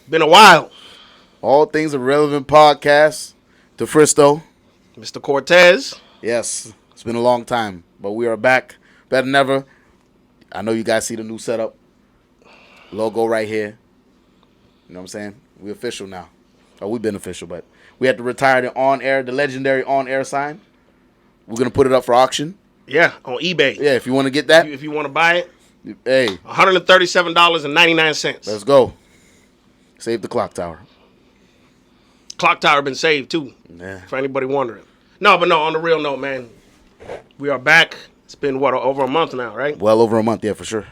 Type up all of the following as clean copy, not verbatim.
Been a while. All Things Irrelevant podcast. To Fristo. Mr. Cortez. Yes, it's been a long time, but we are back better than ever. I know you guys see the new setup. Logo right here. You know what I'm saying? We're official now. Oh, we've been official, but we had to retire the legendary on-air sign. We're going to put it up for auction. Yeah, on eBay. Yeah, if you want to get that. If you want to buy it. Hey. $137.99. Let's go. Save the clock tower. Clock tower been saved, too. Yeah. For anybody wondering. No, on the real note, man. We are back. It's been, over a month now, right? Well over a month, yeah, for sure.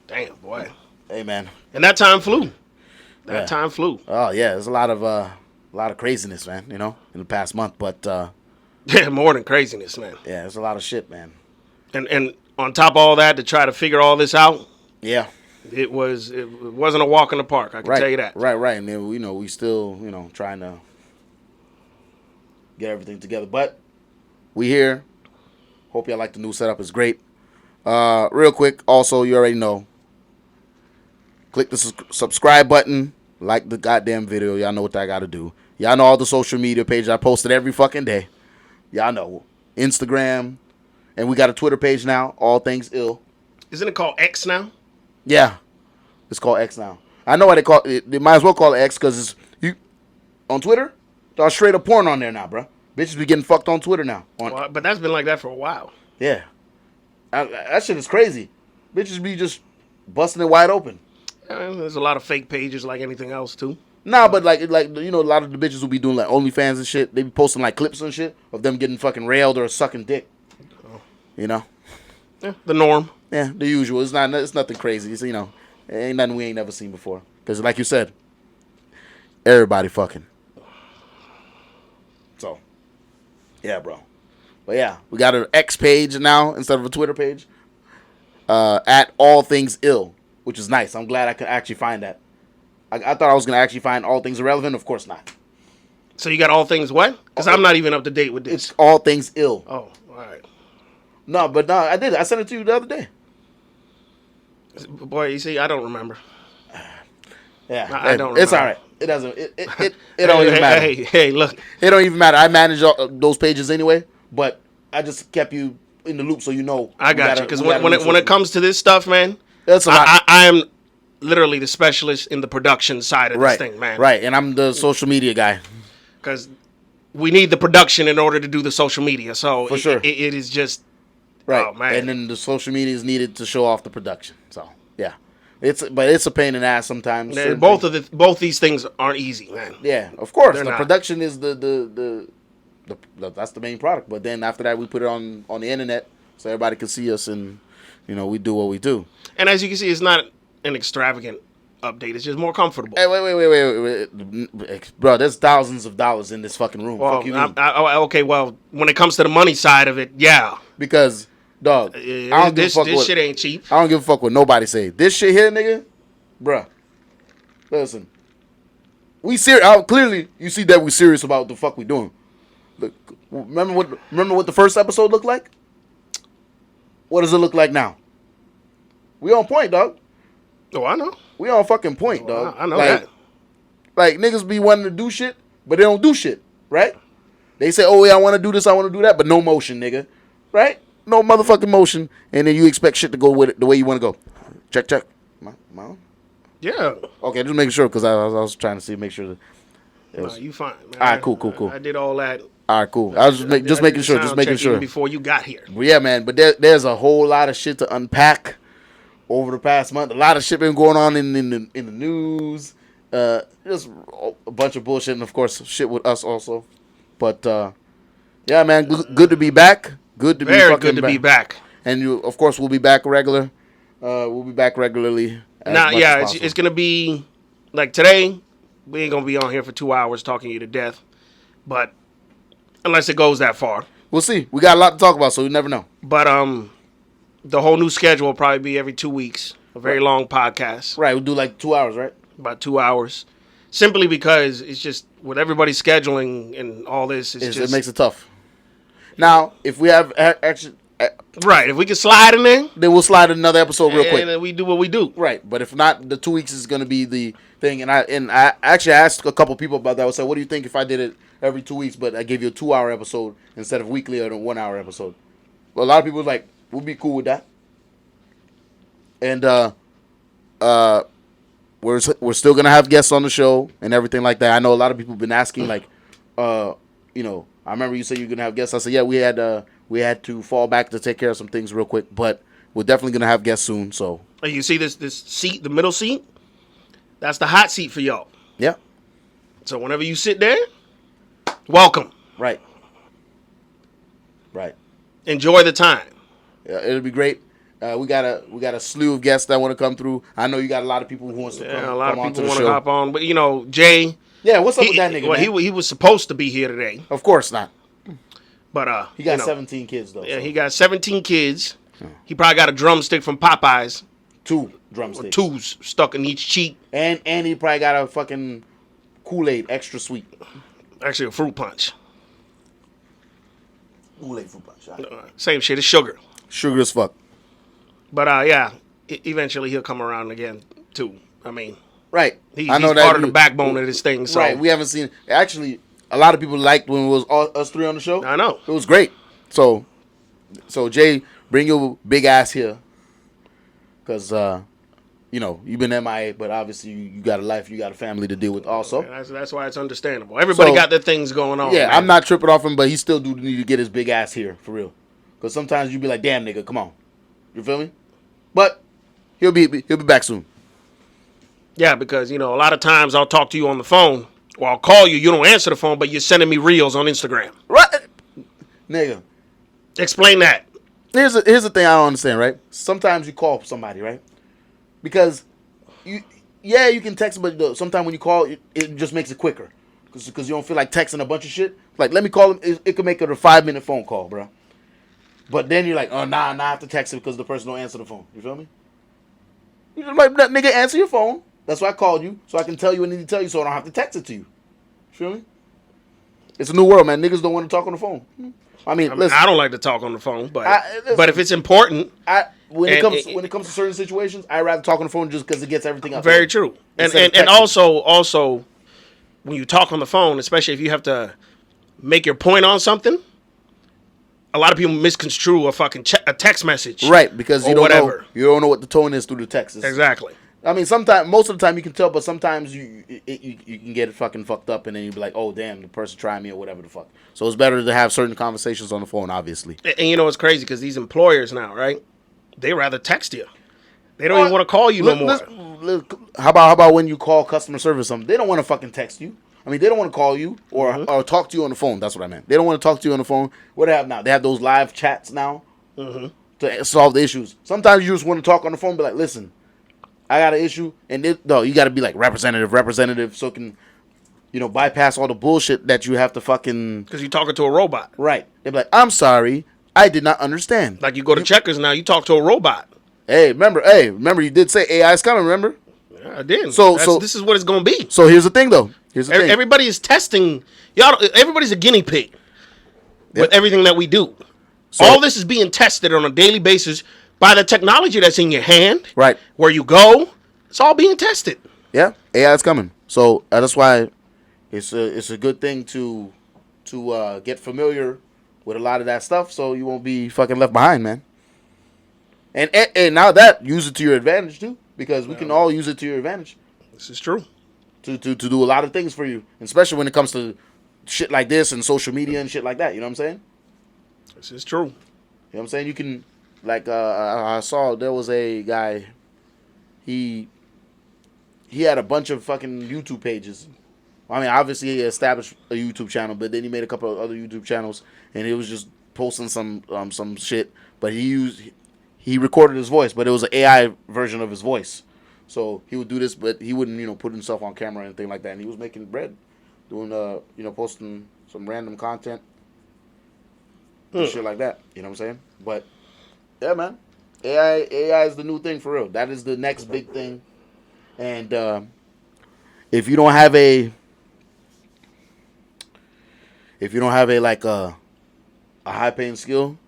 Damn, boy. Hey, man. And that time flew. Time flew. Oh, yeah, there's a lot of craziness, man, in the past month, but... yeah, more than craziness, man. Yeah, there's a lot of shit, man. And on top of all that, to try to figure all this out... Yeah. It wasn't a walk in the park, I can tell you that. Right. And then, we still, trying to get everything together. But we here. Hope y'all like the new setup. It's great. Real quick, also, you already know. Click the subscribe button. Like the goddamn video. Y'all know what I got to do. Y'all know all the social media pages I posted every fucking day. Y'all know. Instagram. And we got a Twitter page now. All Things Ill. Isn't it called X now? Yeah, it's called X now. I know why they call it. They might as well call it X because on Twitter. There's straight up porn on there now, bro. Bitches be getting fucked on Twitter now. Well, but that's been like that for a while. Yeah, that shit is crazy. Bitches be just busting it wide open. There's a lot of fake pages like anything else too. Nah, but like a lot of the bitches will be doing like OnlyFans and shit. They be posting like clips and shit of them getting fucking railed or sucking dick. Oh. Yeah, the norm. Yeah, the usual. It's nothing crazy. It's, it ain't nothing we ain't never seen before. Because like you said, everybody fucking. So, yeah, bro. But yeah, we got an X page now instead of a Twitter page. At All Things Ill, which is nice. I'm glad I could actually find that. I thought I was going to actually find All Things Irrelevant. Of course not. So you got All Things what? Because I'm not even up to date with this. It's All Things Ill. Oh, all right. No, I did. I sent it to you the other day. Boy, you see, I don't remember. Yeah, I don't remember. It's all right. It doesn't. It don't even matter. Hey, look. It don't even matter. I manage those pages anyway, but I just kept you in the loop so you know. I got you. Because when it comes to this stuff, man, that's a lot. I am literally the specialist in the production side of this thing, man. Right, and I'm the social media guy. Because we need the production in order to do the social media. So for sure, it is just. Right, oh, man. And then the social media is needed to show off the production. So yeah, it's a pain in the ass sometimes. Man, both these things aren't easy, man. Yeah, of course. They're the not. Production is the that's the main product. But then after that, we put it on the internet so everybody can see us and we do what we do. And as you can see, it's not an extravagant update. It's just more comfortable. Hey, wait, bro. There's thousands of dollars in this fucking room. Well, Fuck you mean? okay. Well, when it comes to the money side of it, yeah. Because. Dog, this shit ain't cheap. I don't give a fuck what nobody say. This shit here, nigga, bruh. Listen, we serious. Clearly, you see that we serious about what the fuck we doing. Look, remember what the first episode looked like? What does it look like now? We on point, dog. Oh, I know. We on fucking point, dog. I know that. Like niggas be wanting to do shit, but they don't do shit, right? They say, "Oh yeah, I want to do this, I want to do that," but no motion, nigga, right? No motherfucking motion, and then you expect shit to go with it the way you want to go. Check. Mom? Yeah. Okay, just making sure because I was trying to make sure that. No, you fine. Man. All right, cool. I did all that. All right, cool. I was just making sure. Before you got here. Well, yeah, man. But there's a whole lot of shit to unpack over the past month. A lot of shit been going on in the news. Just a bunch of bullshit, and of course, shit with us also. But yeah, man, good to be back. Good to be back. And of course, we'll be back regular. We'll be back regularly. Now, yeah, it's gonna be like today. We ain't gonna be on here for 2 hours talking you to death, but unless it goes that far, we'll see. We got a lot to talk about, so we never know. But the whole new schedule will probably be every 2 weeks. A very long podcast. Right, we'll do like 2 hours, right? About 2 hours, simply because it's just with everybody scheduling and all this. It makes it tough. Now, if we have actually Right. If we can slide in there, then we'll slide another episode real quick. And then we do what we do. Right. But if not, the 2 weeks is going to be the thing. And I actually asked a couple people about that. I said, what do you think if I did it every 2 weeks, but I gave you a 2-hour episode instead of weekly or a 1-hour episode? Well, a lot of people were like, we'll be cool with that. And we're still going to have guests on the show and everything like that. I know a lot of people have been asking, like, you know, I remember you said you're going to have guests. I said, yeah, we had to fall back to take care of some things real quick, but we're definitely going to have guests soon. So You see this seat, the middle seat? That's the hot seat for y'all. yeah. So whenever you sit there, welcome. Right. Enjoy the time. Yeah, it'll be great. We got a slew of guests that want to come through. I know you got a lot of people who wants to come. Yeah, a lot of people want to hop on, but you know, Jay. Yeah, what's up with that nigga? Well, man? he was supposed to be here today, Of course not. but He got 17 kids though. Yeah, so. he got 17 kids. He probably got a drumstick from Popeyes, 2 drumsticks, 2 stuck in each cheek. and he probably got a fucking Kool-Aid extra sweet. Actually, a fruit punch. Kool-Aid fruit punch. Same shit. It's sugar. Sugar as fuck. But yeah, eventually he'll come around again too. I mean, Right. he's I know part of the backbone of this thing. So. Right. We haven't seen. Actually, a lot of people liked when it was us 3 on the show. I know. It was great. So Jay, bring your big ass here, because you know you've been MIA, but obviously you got a life, you got a family to deal with also. Yeah, that's why it's understandable. Everybody got their things going on. Yeah, man. I'm not tripping off him, but he still do need to get his big ass here for real. Because sometimes you be like, damn nigga, come on, you feel me? But he'll be back soon. Yeah, because you know a lot of times I'll talk to you on the phone or I'll call you. You don't answer the phone, but you're sending me reels on Instagram. Right, nigga. Explain that. Here's the thing I don't understand, right? Sometimes you call somebody, right? Because you can text, but sometimes when you call, it just makes it quicker. Because you don't feel like texting a bunch of shit. Like, let me call him. It could make it a 5-minute phone call, bro. But then you're like, oh, nah, I have to text it because the person don't answer the phone. You feel me? You just like, nigga, answer your phone. That's why I called you, so I can tell you what I need to tell you so I don't have to text it to you. You feel me? It's a new world, man. Niggas don't want to talk on the phone. I mean, listen. I don't like to talk on the phone, but listen, but if it's important, when it comes to certain situations, I rather talk on the phone just because it gets everything out. Very true. And also when you talk on the phone, especially if you have to make your point on something, a lot of people misconstrue a fucking a text message, right? Because you don't know what the tone is through the text. Exactly. I mean, most of the time you can tell, but sometimes you can get it fucking fucked up, and then you be like, oh damn, the person tried me or whatever the fuck. So it's better to have certain conversations on the phone, obviously. And you know it's crazy because these employers now, right? They rather text you. They don't even want to call you no more. How about when you call customer service? Something they don't want to fucking text you. I mean, they don't want to call you or talk to you on the phone. That's what I meant. They don't want to talk to you on the phone. What do they have now? They have those live chats now to solve the issues. Sometimes you just want to talk on the phone, and be like, listen, I got an issue, and you got to be like representative, so it can, bypass all the bullshit that you have to fucking. Because you're talking to a robot, right? They be like, I'm sorry, I did not understand. Like you go to Checkers now, you talk to a robot. Hey, remember, you did say AI is coming. Remember? Yeah, I did. So this is what it's gonna be. So here's the thing, though. Everybody is testing. Everybody's a guinea pig with everything that we do. So, all this is being tested on a daily basis by the technology that's in your hand, right? Where you go, it's all being tested. Yeah, AI is coming. So that's why it's a good thing to get familiar with a lot of that stuff, so you won't be fucking left behind, man. And now that use it to your advantage too, because we can all use it to your advantage. This is true. To do a lot of things for you, especially when it comes to shit like this and social media and shit like that. You know what I'm saying? This is true. You know what I'm saying? You can, like, I saw there was a guy. He had a bunch of fucking YouTube pages. I mean, obviously he established a YouTube channel, but then he made a couple of other YouTube channels, and he was just posting some shit. But he recorded his voice, but it was an AI version of his voice. So he would do this, but he wouldn't, put himself on camera or anything like that. And he was making bread, doing, posting some random content, and shit like that. You know what I'm saying? But yeah, man, AI is the new thing for real. That is the next big thing. And if you don't have a high paying skill,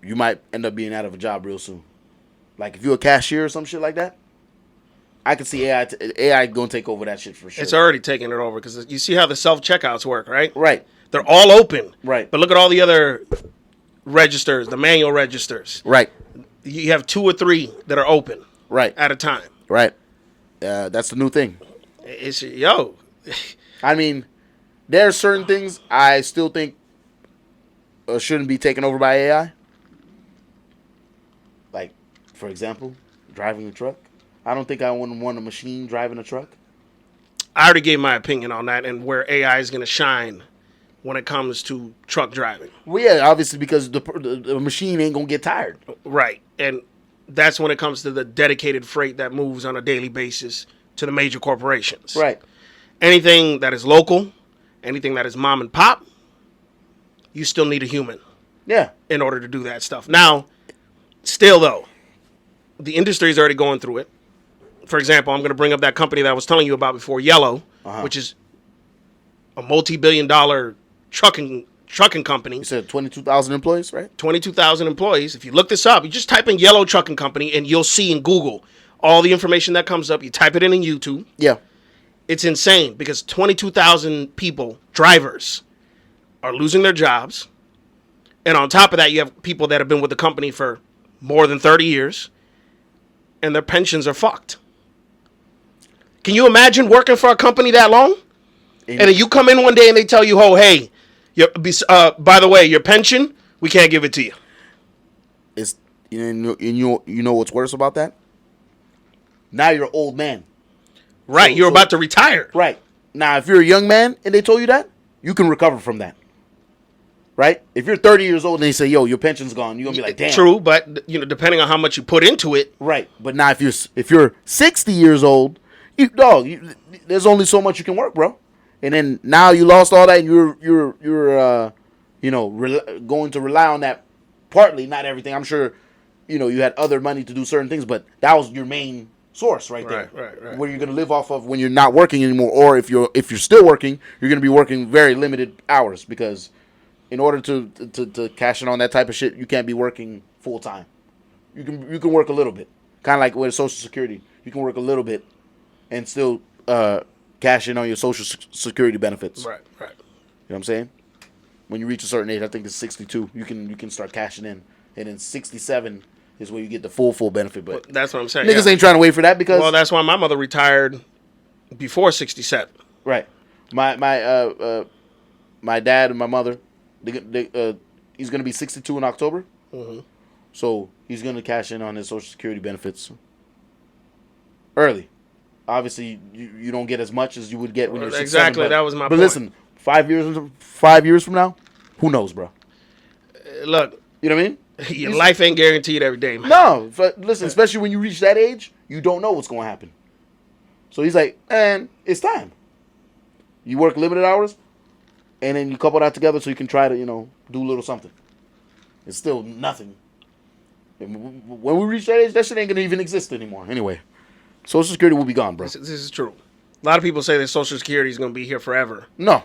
you might end up being out of a job real soon. Like if you're a cashier or some shit like that, I can see AI gonna take over that shit for sure. It's already taking it over because you see how the self-checkouts work, right? Right. They're all open. Right. But look at all the other registers, the manual registers. Right. You have 2 or 3 that are open. Right. At a time. Right. That's the new thing. It's I mean, there are certain things I still think shouldn't be taken over by AI. Like, for example, driving a truck. I don't think I want a machine driving a truck. I already gave my opinion on that and where AI is going to shine when it comes to truck driving. Well, yeah, obviously because the machine ain't going to get tired. Right. And that's when it comes to the dedicated freight that moves on a daily basis to the major corporations. Right. Anything that is local, anything that is mom and pop, you still need a human. Yeah. In order to do that stuff. Now, still though, the industry is already going through it. For example, I'm going to bring up that company that I was telling you about before, Yellow, which is a multi-billion-dollar trucking company. You said 22,000 employees, right? 22,000 employees. If you look this up, you just type in Yellow Trucking Company, and you'll see in Google all the information that comes up. You type it in YouTube. Yeah. It's insane because 22,000 people, drivers, are losing their jobs. And on top of that, you have people that have been with the company for more than 30 years, and their pensions are fucked. Can you imagine working for a company that long? And then you come in one day and they tell you, oh, hey, by the way, your pension, we can't give it to you. It's you know what's worse about that? Now you're an old man. Right, you're about to retire. Right. Now, if you're a young man and they told you that, you can recover from that. Right? If you're 30 years old and they say, yo, your pension's gone, you're going to be like, damn. True, but depending on how much you put into it. Right. But now if you're 60 years old, there's only so much you can work, bro. And then now you lost all that and you're going to rely on that partly, not everything. I'm sure, you had other money to do certain things, but that was your main source right there. Right. Where you're going to live off of when you're not working anymore, or if you're still working, you're going to be working very limited hours because in order to cash in on that type of shit, you can't be working full time. You can work a little bit, kind of like with Social Security. You can work a little bit and still cash in on your Social Security benefits. Right. You know what I'm saying? When you reach a certain age, I think it's 62, you can start cashing in, and then 67 is where you get the full benefit. But that's what I'm saying. Niggas ain't trying to wait for that because that's why my mother retired before 67. Right. My dad and my mother, he's gonna be 62 in October. Mm-hmm. So he's gonna cash in on his Social Security benefits early. Obviously, you don't get as much as you would get when you're 67. Exactly, that was my point. But listen, 5 years from now, who knows, bro? Look, you know what I mean? Your life ain't guaranteed every day, man. No, listen, especially when you reach that age, you don't know what's going to happen. So he's like, man, it's time. You work limited hours, and then you couple that together so you can try to, do a little something. It's still nothing. And when we reach that age, that shit ain't going to even exist anymore. Anyway, Social Security will be gone, bro. This is true. A lot of people say that Social Security is going to be here forever. No.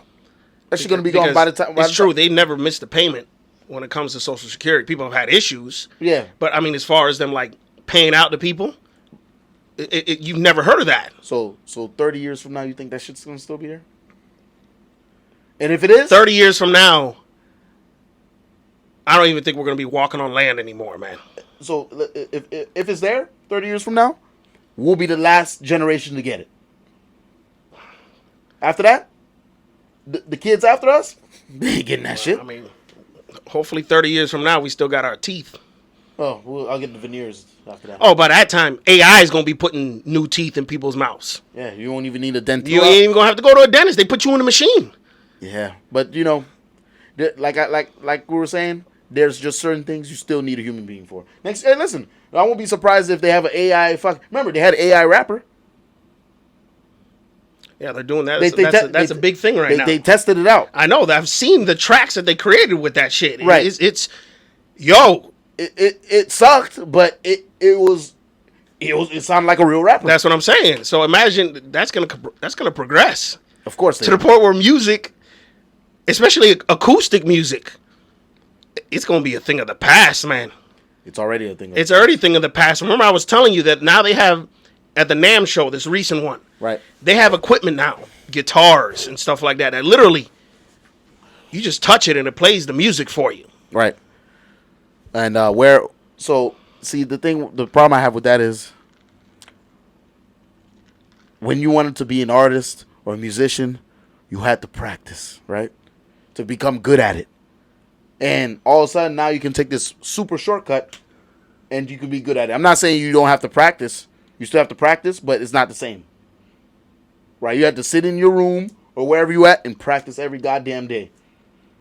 That shit going to be gone by the time. It's true. They never missed a payment when it comes to Social Security. People have had issues. Yeah. But, I mean, as far as them, like, paying out to people, you've never heard of that. So 30 years from now, you think that shit's going to still be here? And if it is? 30 years from now, I don't even think we're going to be walking on land anymore, man. So if it's there, 30 years from now, we'll be the last generation to get it. After that, the kids after us, they ain't getting that shit. I mean, hopefully 30 years from now, we still got our teeth. Oh, well, I'll get the veneers after that. Oh, by that time, AI is going to be putting new teeth in people's mouths. Yeah, you won't even need a dentist. You ain't even going to have to go to a dentist. They put you in a machine. Yeah, but, like we were saying, there's just certain things you still need a human being for. Next, hey, listen, I won't be surprised if they have an AI. Remember, they had an AI rapper. Yeah, they're doing that. That's a big thing right now. They tested it out. I know. I've seen the tracks that they created with that shit. Right. It sucked, but it sounded like a real rapper. That's what I'm saying. So imagine that's gonna progress. Of course, to the point where music, especially acoustic music, it's going to be a thing of the past, man. It's already a thing. It's already a thing of the past. Remember, I was telling you that now they have, at the NAMM show, this recent one, right? They have equipment now, guitars and stuff like that. That literally, you just touch it and it plays the music for you. Right. And see, the problem I have with that is when you wanted to be an artist or a musician, you had to practice, right? To become good at it. And all of a sudden now you can take this super shortcut and you can be good at it. I'm not saying you don't have to practice. You still have to practice, but it's not the same. Right? You have to sit in your room or wherever you at and practice every goddamn day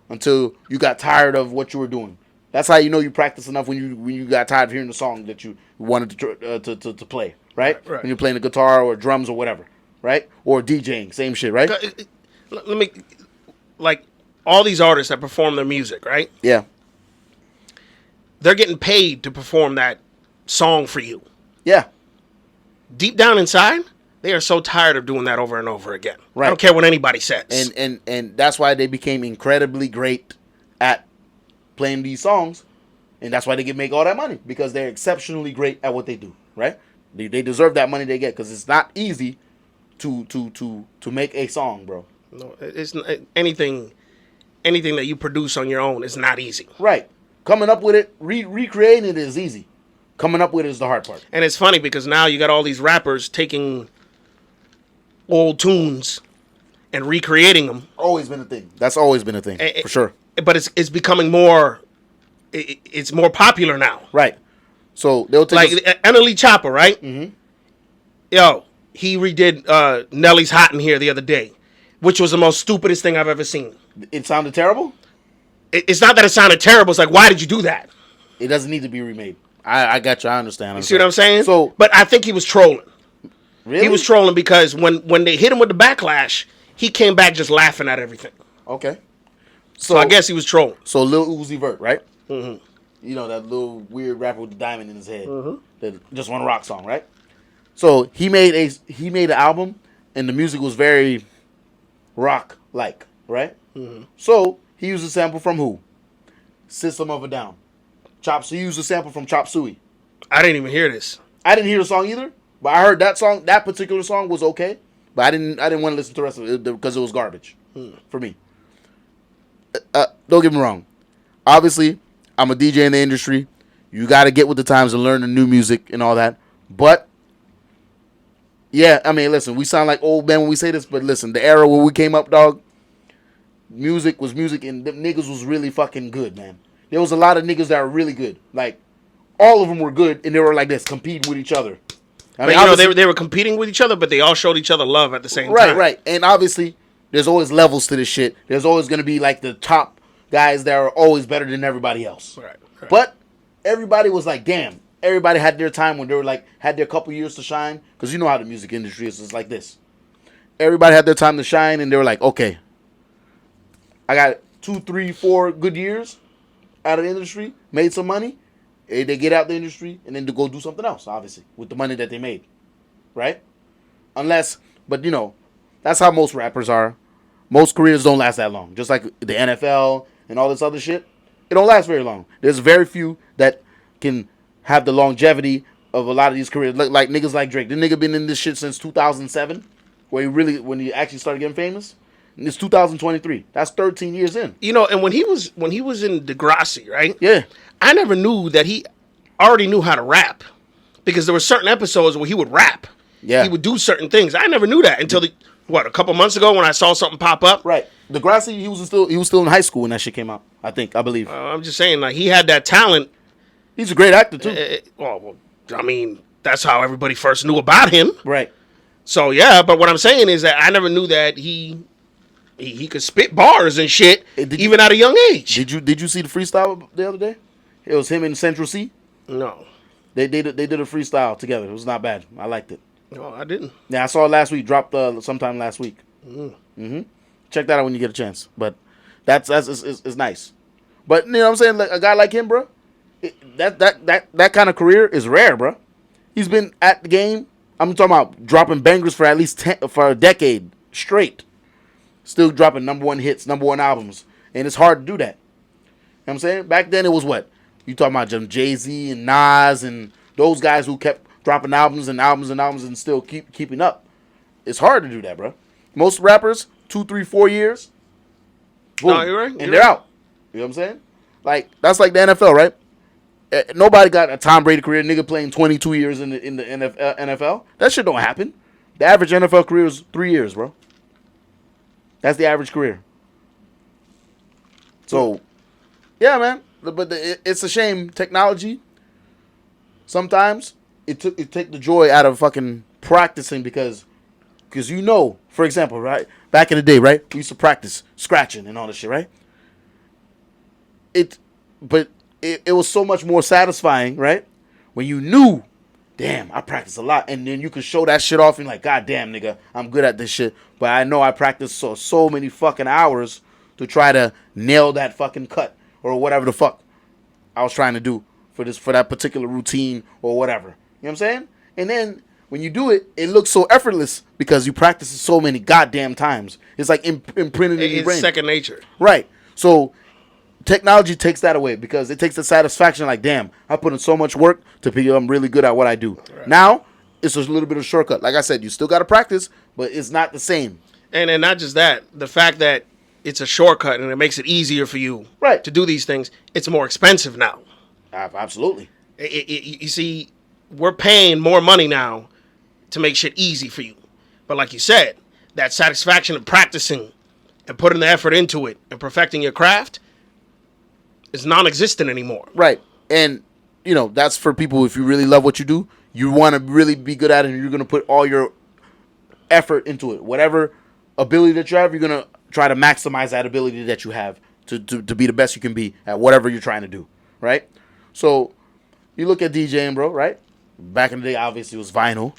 until you got tired of what you were doing. That's how you know you practice enough when you got tired of hearing the song that you wanted to play, right? Right? When you're playing the guitar or drums or whatever, right? Or DJing, same shit, right? Let me, like, all these artists that perform their music, right? Yeah. They're getting paid to perform that song for you. Yeah. Deep down inside, they are so tired of doing that over and over again. Right. I don't care what anybody says. And that's why they became incredibly great at playing these songs, and that's why they can make all that money, because they're exceptionally great at what they do, right? They deserve that money they get, because it's not easy to make a song, bro. No, it's anything that you produce on your own is not easy. Right. Coming up with it, recreating it is easy. Coming up with it is the hard part. And it's funny because now you got all these rappers taking old tunes and recreating them. Always been a thing. That's always been a thing, for sure. But it's becoming more. It's more popular now. Right. So they'll take Annalie Chopper, right? Mm-hmm. Yo, he redid Nelly's "Hot in Here" the other day, which was the most stupidest thing I've ever seen. It sounded terrible? It's not that it sounded terrible. It's like, why did you do that? It doesn't need to be remade. I got you. I understand. You see what I'm saying? So, but I think he was trolling. Really? He was trolling because when they hit him with the backlash, he came back just laughing at everything. Okay. So I guess he was trolling. So Lil Uzi Vert, right? Mm-hmm. You know, that little weird rapper with the diamond in his head. Mm-hmm. That just one rock song, right? So he made an album, and the music was very rock-like, right? Mm-hmm. So he used a sample from who? System of a Down. He used a sample from Chop Suey. I didn't even hear this. I didn't hear the song either, but I heard that song. That particular song was okay, but I didn't want to listen to the rest of it because it was garbage for me. Don't get me wrong. Obviously, I'm a DJ in the industry. You got to get with the times and learn the new music and all that. But yeah, I mean, listen, we sound like old men when we say this, but listen, the era where we came up, dog, music was music, and them niggas was really fucking good, man. There was a lot of niggas that were really good. Like, all of them were good, and they were like this, competing with each other. I mean, you know, they were competing with each other, but they all showed each other love at the same time. Right. And obviously, there's always levels to this shit. There's always going to be like the top guys that are always better than everybody else. Right. But everybody was like, damn. Everybody had their time when they were like, had their couple years to shine. Because you know how the music industry is. It's like this. Everybody had their time to shine, and they were like, okay, I got 2, 3, 4 good years out of the industry, made some money. They get out the industry and then to go do something else, obviously, with the money that they made. Right? But you know, that's how most rappers are. Most careers don't last that long. Just like the NFL and all this other shit. It don't last very long. There's very few that can have the longevity of a lot of these careers. Like niggas like Drake. The nigga been in this shit since 2007, when he actually started getting famous. And it's 2023. That's 13 years in. You know, and when he was in Degrassi, right? Yeah. I never knew that he already knew how to rap, because there were certain episodes where he would rap. Yeah. He would do certain things. I never knew that until a couple months ago when I saw something pop up. Right. Degrassi, he was still in high school when that shit came out. I believe. I'm just saying, like, he had that talent. He's a great actor too. Well, I mean, that's how everybody first knew about him. Right. So yeah, but what I'm saying is that I never knew that he could spit bars and shit, even at a young age. Did you see the freestyle the other day? It was him and Central C. No. They did a freestyle together. It was not bad. I liked it. No, I didn't. Yeah, I saw it last week. Dropped sometime last week. Mm-hmm. Check that out when you get a chance. But that's it's nice. But you know what I'm saying? Like, a guy like him, bro, that kind of career is rare, bro. He's been at the game. I'm talking about dropping bangers for at least for a decade straight. Still dropping number one hits, number one albums, and it's hard to do that. what I'm saying? Back then it was what? You talking about Jay-Z and Nas and those guys who kept dropping albums and albums and albums and still keeping up. It's hard to do that, bro. Most rappers, 2, 3, 4 years, boom, No, you're right. and they're out. You know what I'm saying? Like, that's like the NFL, right? Nobody got a Tom Brady career, nigga playing 22 years in the NFL. That shit don't happen. The average NFL career is 3 years, bro. That's the average career. So, yeah, man. But it's a shame. Technology, sometimes, it take the joy out of fucking practicing because you know, for example, right? Back in the day, right? We used to practice scratching and all this shit, right? But it was so much more satisfying, right? When you knew, damn, I practice a lot. And then you could show that shit off and like, God damn, nigga, I'm good at this shit. But I know I practiced so many fucking hours to try to nail that fucking cut or whatever the fuck I was trying to do for that particular routine or whatever. You know what I'm saying? And then when you do it, it looks so effortless because you practice it so many goddamn times. It's like imprinted in your brain. It's second nature. Right. So technology takes that away because it takes the satisfaction like, damn, I put in so much work to be I'm really good at what I do. Right. Now, it's a little bit of a shortcut. Like I said, you still got to practice, but it's not the same. And not just that, the fact that it's a shortcut and it makes it easier for you to do these things, it's more expensive now. Absolutely. You see, we're paying more money now to make shit easy for you. But like you said, that satisfaction of practicing and putting the effort into it and perfecting your craft is non-existent anymore. Right. And, you know, that's for people, if you really love what you do, you want to really be good at it, and you're going to put all your effort into it. Whatever ability that you have, you're going to try to maximize that ability that you have to be the best you can be at whatever you're trying to do. Right? So, you look at DJing, bro, right? Back in the day, obviously, it was vinyl.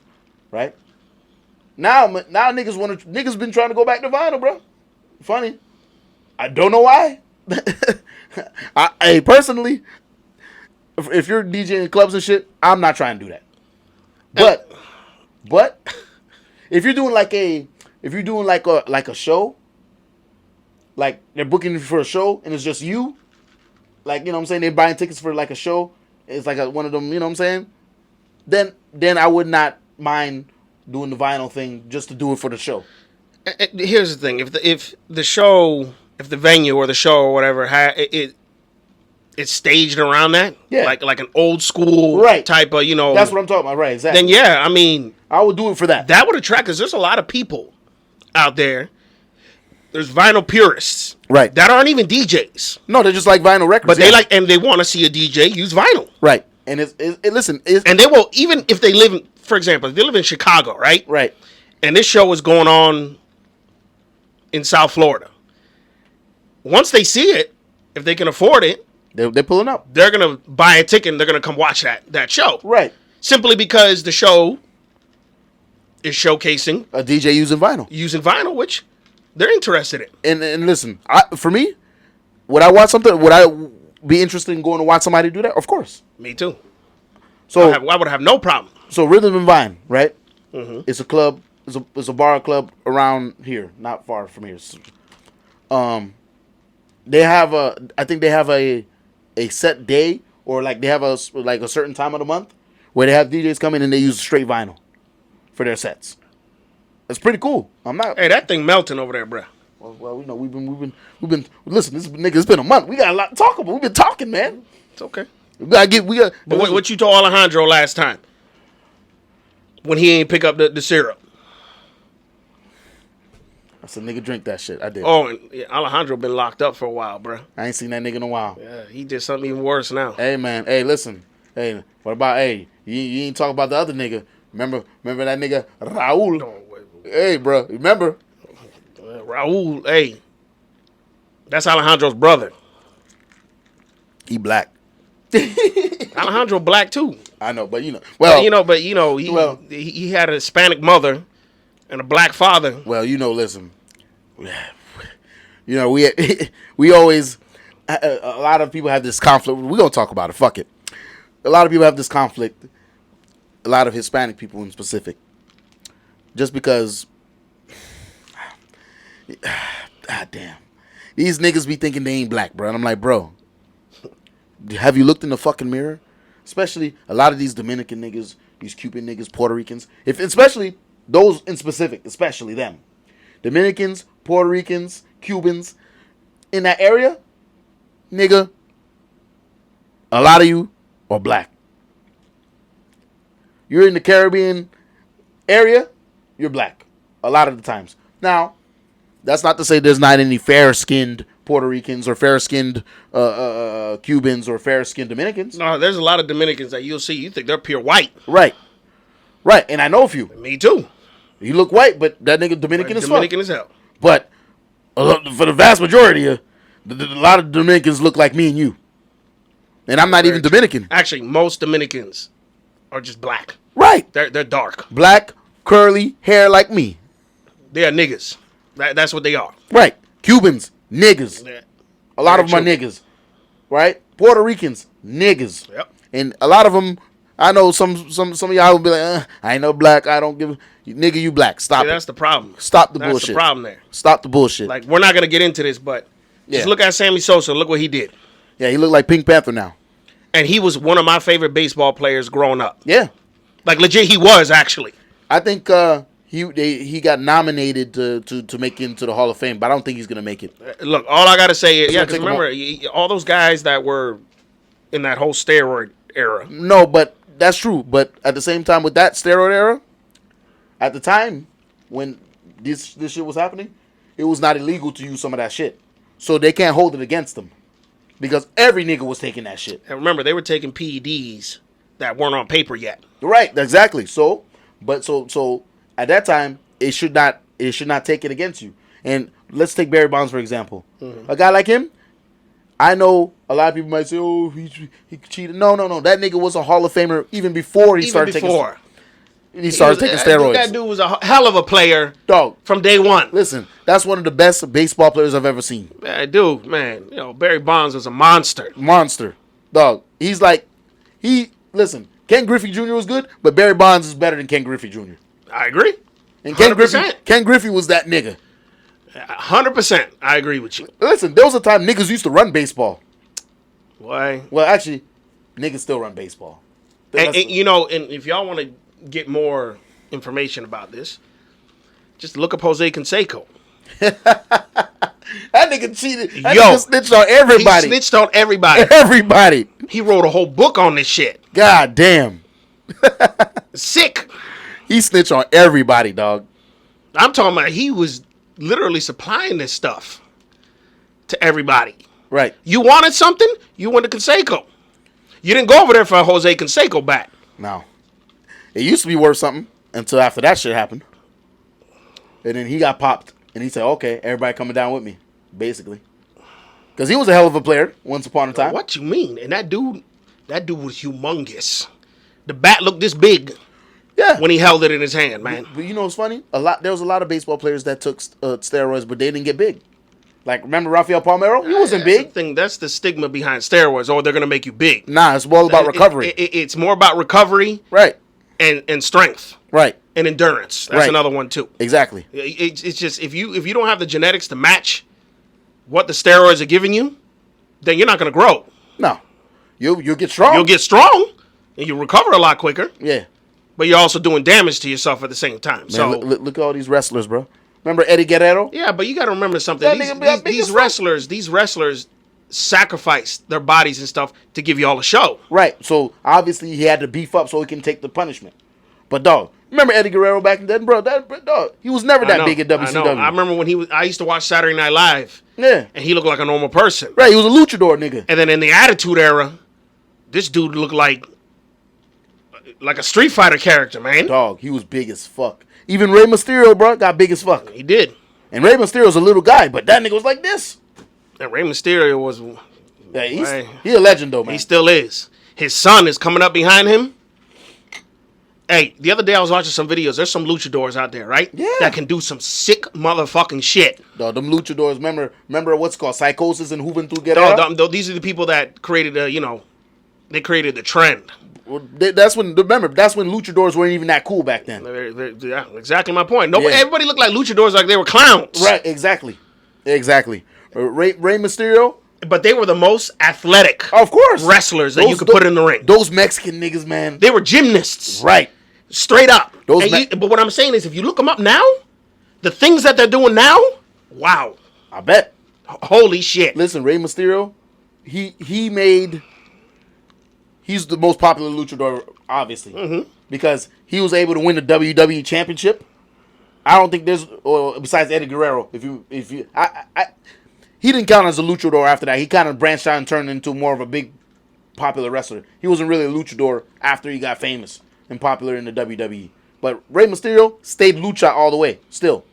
Right? Now niggas been trying to go back to vinyl, bro. Funny. I don't know why. I personally, if you're DJing clubs and shit, I'm not trying to do that. But if you're doing like a show, like they're booking you for a show and it's just you, like, you know what I'm saying, they're buying tickets for like a show, it's like one of them, you know what I'm saying, then I would not mind doing the vinyl thing just to do it for the show. Here's the thing: if the show, if the venue or the show or whatever it's staged around that, like an old school type of, you know, that's what I'm talking about, right? Exactly. Then yeah, I mean, I would do it for that. That would attract, because there's a lot of people out there. There's vinyl purists, right, that aren't even DJs. No, they're just like vinyl records, but they like, and they want to see a DJ use vinyl, right? And listen, and they will, even if they live in, for example, if they live in Chicago, right, and this show is going on in South Florida. Once they see it, if they can afford it, they're pulling up. They're gonna buy a ticket and they're gonna come watch that show, right? Simply because the show is showcasing a DJ using vinyl, which they're interested in. And listen, for me, would I watch something? Would I be interested in going to watch somebody do that? Of course. Me too. So I would have no problem. So Rhythm and Vine, right? Mm-hmm. It's a club. It's a bar club around here, not far from here. They have I think they have a set day, or like they have a certain time of the month where they have DJs come in and they use straight vinyl for their sets. It's pretty cool. Hey, that thing melting over there, bro. Well, you know, we've been listen. This nigga, it's been a month. We got a lot to talk about. We've been talking, man. It's okay. We got. But what you told Alejandro last time when he ain't pick up the syrup? I said, nigga, drink that shit. I did. Oh, and Alejandro been locked up for a while, bro. I ain't seen that nigga in a while. Yeah, he did something even worse now. Hey, man. Hey, listen. Hey, what about, you ain't talk about the other nigga. Remember that nigga, Raul? No, wait. Hey, bro, remember? Raul, hey. That's Alejandro's brother. He black. Alejandro black, too. I know, but he had a Hispanic mother and a black father. Well, listen. We always, a lot of people have this conflict. We're going to talk about it. Fuck it. A lot of people have this conflict. A lot of Hispanic people in specific. Just because, God damn. These niggas be thinking they ain't black, bro. And I'm like, bro, have you looked in the fucking mirror? Especially a lot of these Dominican niggas, these Cuban niggas, Puerto Ricans. Especially those in specific, especially them. Dominicans, Puerto Ricans, Cubans, in that area, nigga, a lot of you are black. You're in the Caribbean area, you're black. A lot of the times. Now, that's not to say there's not any fair-skinned Puerto Ricans or fair-skinned Cubans or fair-skinned Dominicans. No, there's a lot of Dominicans that you'll see. You think they're pure white. Right. Right. And I know a few. Me too. You look white, but that nigga Dominican as fuck. Dominican as hell. But for the vast majority, a lot of Dominicans look like me and you. And I'm not even Dominican. Actually, most Dominicans are just black. Right. They're dark. Black, curly hair like me. They are niggas. That's what they are. Right. Cubans, niggas. Yeah. A lot of them are niggas. Right? Puerto Ricans, niggas. Yep. And a lot of them, I know some of y'all will be like, I ain't no black. I don't give a... Nigga, you black. Stop it. That's the problem. Stop the That's bullshit. the problem there. Stop the bullshit. Like, we're not going to get into this, but just look at Sammy Sosa. Look what he did. Yeah, he looked like Pink Panther now. And he was one of my favorite baseball players growing up. Yeah. Like, legit, he was, actually. I think he got nominated to make it into the Hall of Fame, but I don't think he's going to make it. Look, all I got to say is, because gonna remember, all those guys that were in that whole steroid era. No, but that's true. But at the same time, with that steroid era, at the time when this shit was happening, it was not illegal to use some of that shit. So they can't hold it against them. Because every nigga was taking that shit. And remember, they were taking PEDs that weren't on paper yet. Right, exactly. So at that time, it should not take it against you. And let's take Barry Bonds, for example. Mm-hmm. A guy like him, I know a lot of people might say, oh, he cheated. No. That nigga was a Hall of Famer even before he started taking steroids. That dude was a hell of a player, dog, from day one. Listen, that's one of the best baseball players I've ever seen. Dude, man, Barry Bonds was a monster. Monster, dog. He's like, listen, Ken Griffey Jr. was good, but Barry Bonds is better than Ken Griffey Jr. I agree. And Ken Griffey was that nigga. 100%. I agree with you. Listen, there was a time niggas used to run baseball. Why? Well, actually, niggas still run baseball. And if y'all want to get more information about this, just look up Jose Canseco. That nigga cheated. That nigga snitched on everybody. He snitched on everybody. Everybody. He wrote a whole book on this shit. God damn. Sick. He snitched on everybody, dog. I'm talking about he was literally supplying this stuff to everybody. Right. You wanted something, you went to Canseco. You didn't go over there for a Jose Canseco bat. No. It used to be worth something until after that shit happened. And then he got popped. And he said, okay, everybody coming down with me, basically. Because he was a hell of a player once upon a time. What you mean? And that dude was humongous. The bat looked this big. Yeah. When he held it in his hand, man. But you know what's funny? There was a lot of baseball players that took steroids, but they didn't get big. Like, remember Rafael Palmeiro? He wasn't big. That's the stigma behind steroids. Oh, they're going to make you big. Nah, it's all about recovery. It's more about recovery. Right. And strength. Right. And endurance. That's another one, too. Exactly. It's just, if you don't have the genetics to match what the steroids are giving you, then you're not going to grow. No. You'll get strong. You'll get strong, and you'll recover a lot quicker. Yeah. But you're also doing damage to yourself at the same time. Man, so look at all these wrestlers, bro. Remember Eddie Guerrero? Yeah, but you got to remember something. These wrestlers sacrificed their bodies and stuff to give you all a show. Right. So obviously he had to beef up so he can take the punishment. But dog, remember Eddie Guerrero back then, bro? Dog, he was never that big at WCW. I remember when I used to watch Saturday Night Live. Yeah. And he looked like a normal person. Right. He was a luchador nigga. And then in the Attitude Era, this dude looked like a Street Fighter character, man. Dog, he was big as fuck. Even Rey Mysterio, bro, got big as fuck. He did. And Rey Mysterio's a little guy, but that nigga was like this. And Rey Mysterio was... Yeah, he's a legend, though, man. He still is. His son is coming up behind him. Hey, the other day I was watching some videos. There's some luchadors out there, right? Yeah. That can do some sick motherfucking shit. Dog, them luchadors, remember what's called Psychosis and Juventud Guerrera? These are the people that created they created the trend. Well, that's when luchadors weren't even that cool back then. Yeah, exactly my point. Everybody looked like luchadors like they were clowns. Right, exactly. Rey Mysterio, But they were the most athletic Of course. wrestlers that you could put in the ring. Those Mexican niggas, man. They were gymnasts. Right. Straight up. But what I'm saying is, if you look them up now, the things that they're doing now, wow. I bet. Holy shit. Listen, Rey Mysterio, he's the most popular luchador, obviously. Mm-hmm. Because he was able to win the WWE Championship. I don't think there's, besides Eddie Guerrero, he didn't count as a luchador after that. He kind of branched out and turned into more of a big popular wrestler. He wasn't really a luchador after he got famous and popular in the WWE. But Rey Mysterio stayed lucha all the way, still.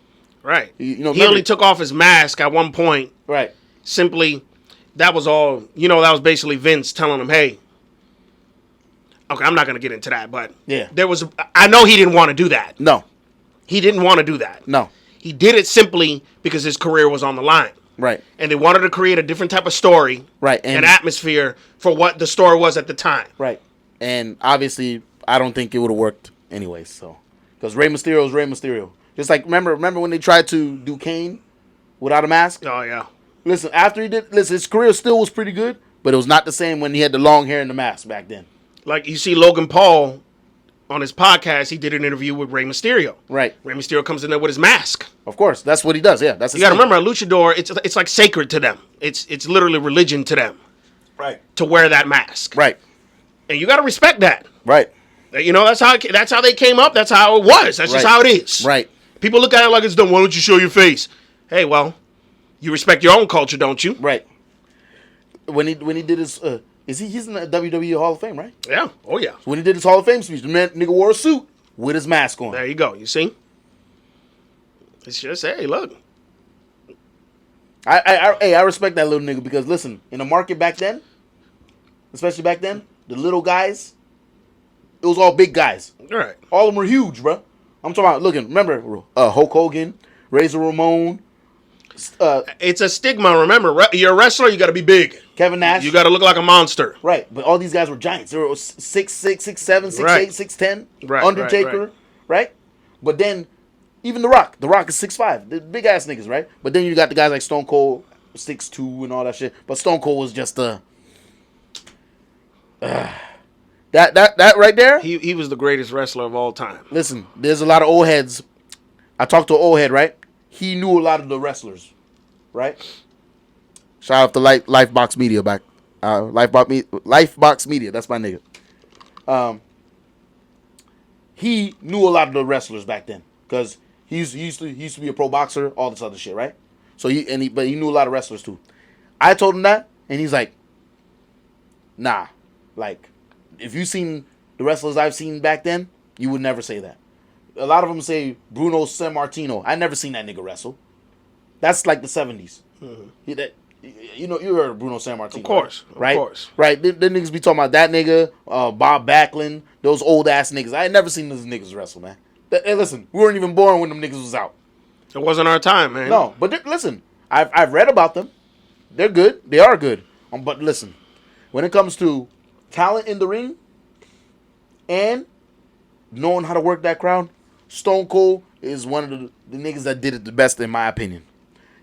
Right. He only took off his mask at one point. Right. Simply, that was all, that was basically Vince telling him, hey, okay, I'm not going to get into that, but yeah, I know he didn't want to do that. No. He didn't want to do that. No. He did it simply because his career was on the line. Right. And they wanted to create a different type of story. Right. And atmosphere for what the story was at the time. Right. And obviously, I don't think it would have worked anyway, so. Because Rey Mysterio is Rey Mysterio. Just like, remember when they tried to do Kane without a mask? Oh, yeah. Listen, his career still was pretty good, but it was not the same when he had the long hair and the mask back then. Like, you see Logan Paul on his podcast, he did an interview with Rey Mysterio. Right. Rey Mysterio comes in there with his mask. Of course, that's what he does. Yeah, that's. You got to remember, a luchador, it's like sacred to them. It's literally religion to them. Right. To wear that mask. Right. And you got to respect that. Right. That's how they came up. That's how it was. That's just how it is. Right. People look at it like it's dumb. Why don't you show your face? Hey, well, you respect your own culture, don't you? Right. When he did his he's in the WWE Hall of Fame, right? Yeah. Oh yeah. When he did his Hall of Fame speech, the nigga wore a suit with his mask on. There you go. You see? It's just, hey, look. I respect that little nigga because listen, in the market back then, especially back then, the little guys, it was all big guys. All right. All of them were huge, bro. I'm talking about, remember, Hulk Hogan, Razor Ramon. It's a stigma, remember. You're a wrestler, you got to be big. Kevin Nash. You got to look like a monster. Right, but all these guys were giants. They were 6'6", 6'7", 6'8", 6'10". Right, Undertaker, right? But then, even The Rock. The Rock is 6'5". The big-ass niggas, right? But then you got the guys like Stone Cold, 6'2", and all that shit. But Stone Cold was just that right there. He was the greatest wrestler of all time. Listen, there's a lot of old heads. I talked to an old head, right? He knew a lot of the wrestlers, right? Shout out to Lifebox Media back. Lifebox Media, that's my nigga. He knew a lot of the wrestlers back then because he used to be a pro boxer, all this other shit, right? So but he knew a lot of wrestlers too. I told him that, and he's like, nah, like if you seen the wrestlers I've seen back then, you would never say that. A lot of them say Bruno Sammartino. I never seen that nigga wrestle. That's like the 70s. Mm-hmm. You heard of Bruno Sammartino. Of course. Right? Of course. Right. The niggas be talking about that nigga, Bob Backlund, those old ass niggas. I ain't never seen those niggas wrestle, man. Hey, listen, we weren't even born when them niggas was out. It wasn't our time, man. No, but listen, I've read about them. They're good. They are good. But listen, when it comes to talent in the ring and knowing how to work that crowd, Stone Cold is one of the niggas that did it the best, in my opinion.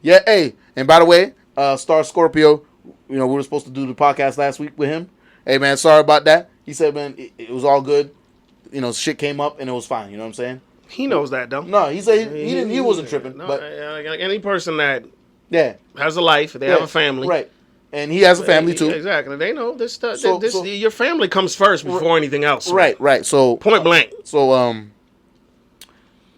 Yeah, hey, and by the way, Star Scorpio, we were supposed to do the podcast last week with him. Hey, man, sorry about that. He said, man, it was all good. Shit came up and it was fine. You know what I'm saying? He knows that, though. No, he said he wasn't tripping. No, but like any person that has a life, they have a family. Right. And he has a family, too. Exactly. They know this stuff. Your family comes first before anything else. Right. So point blank. So,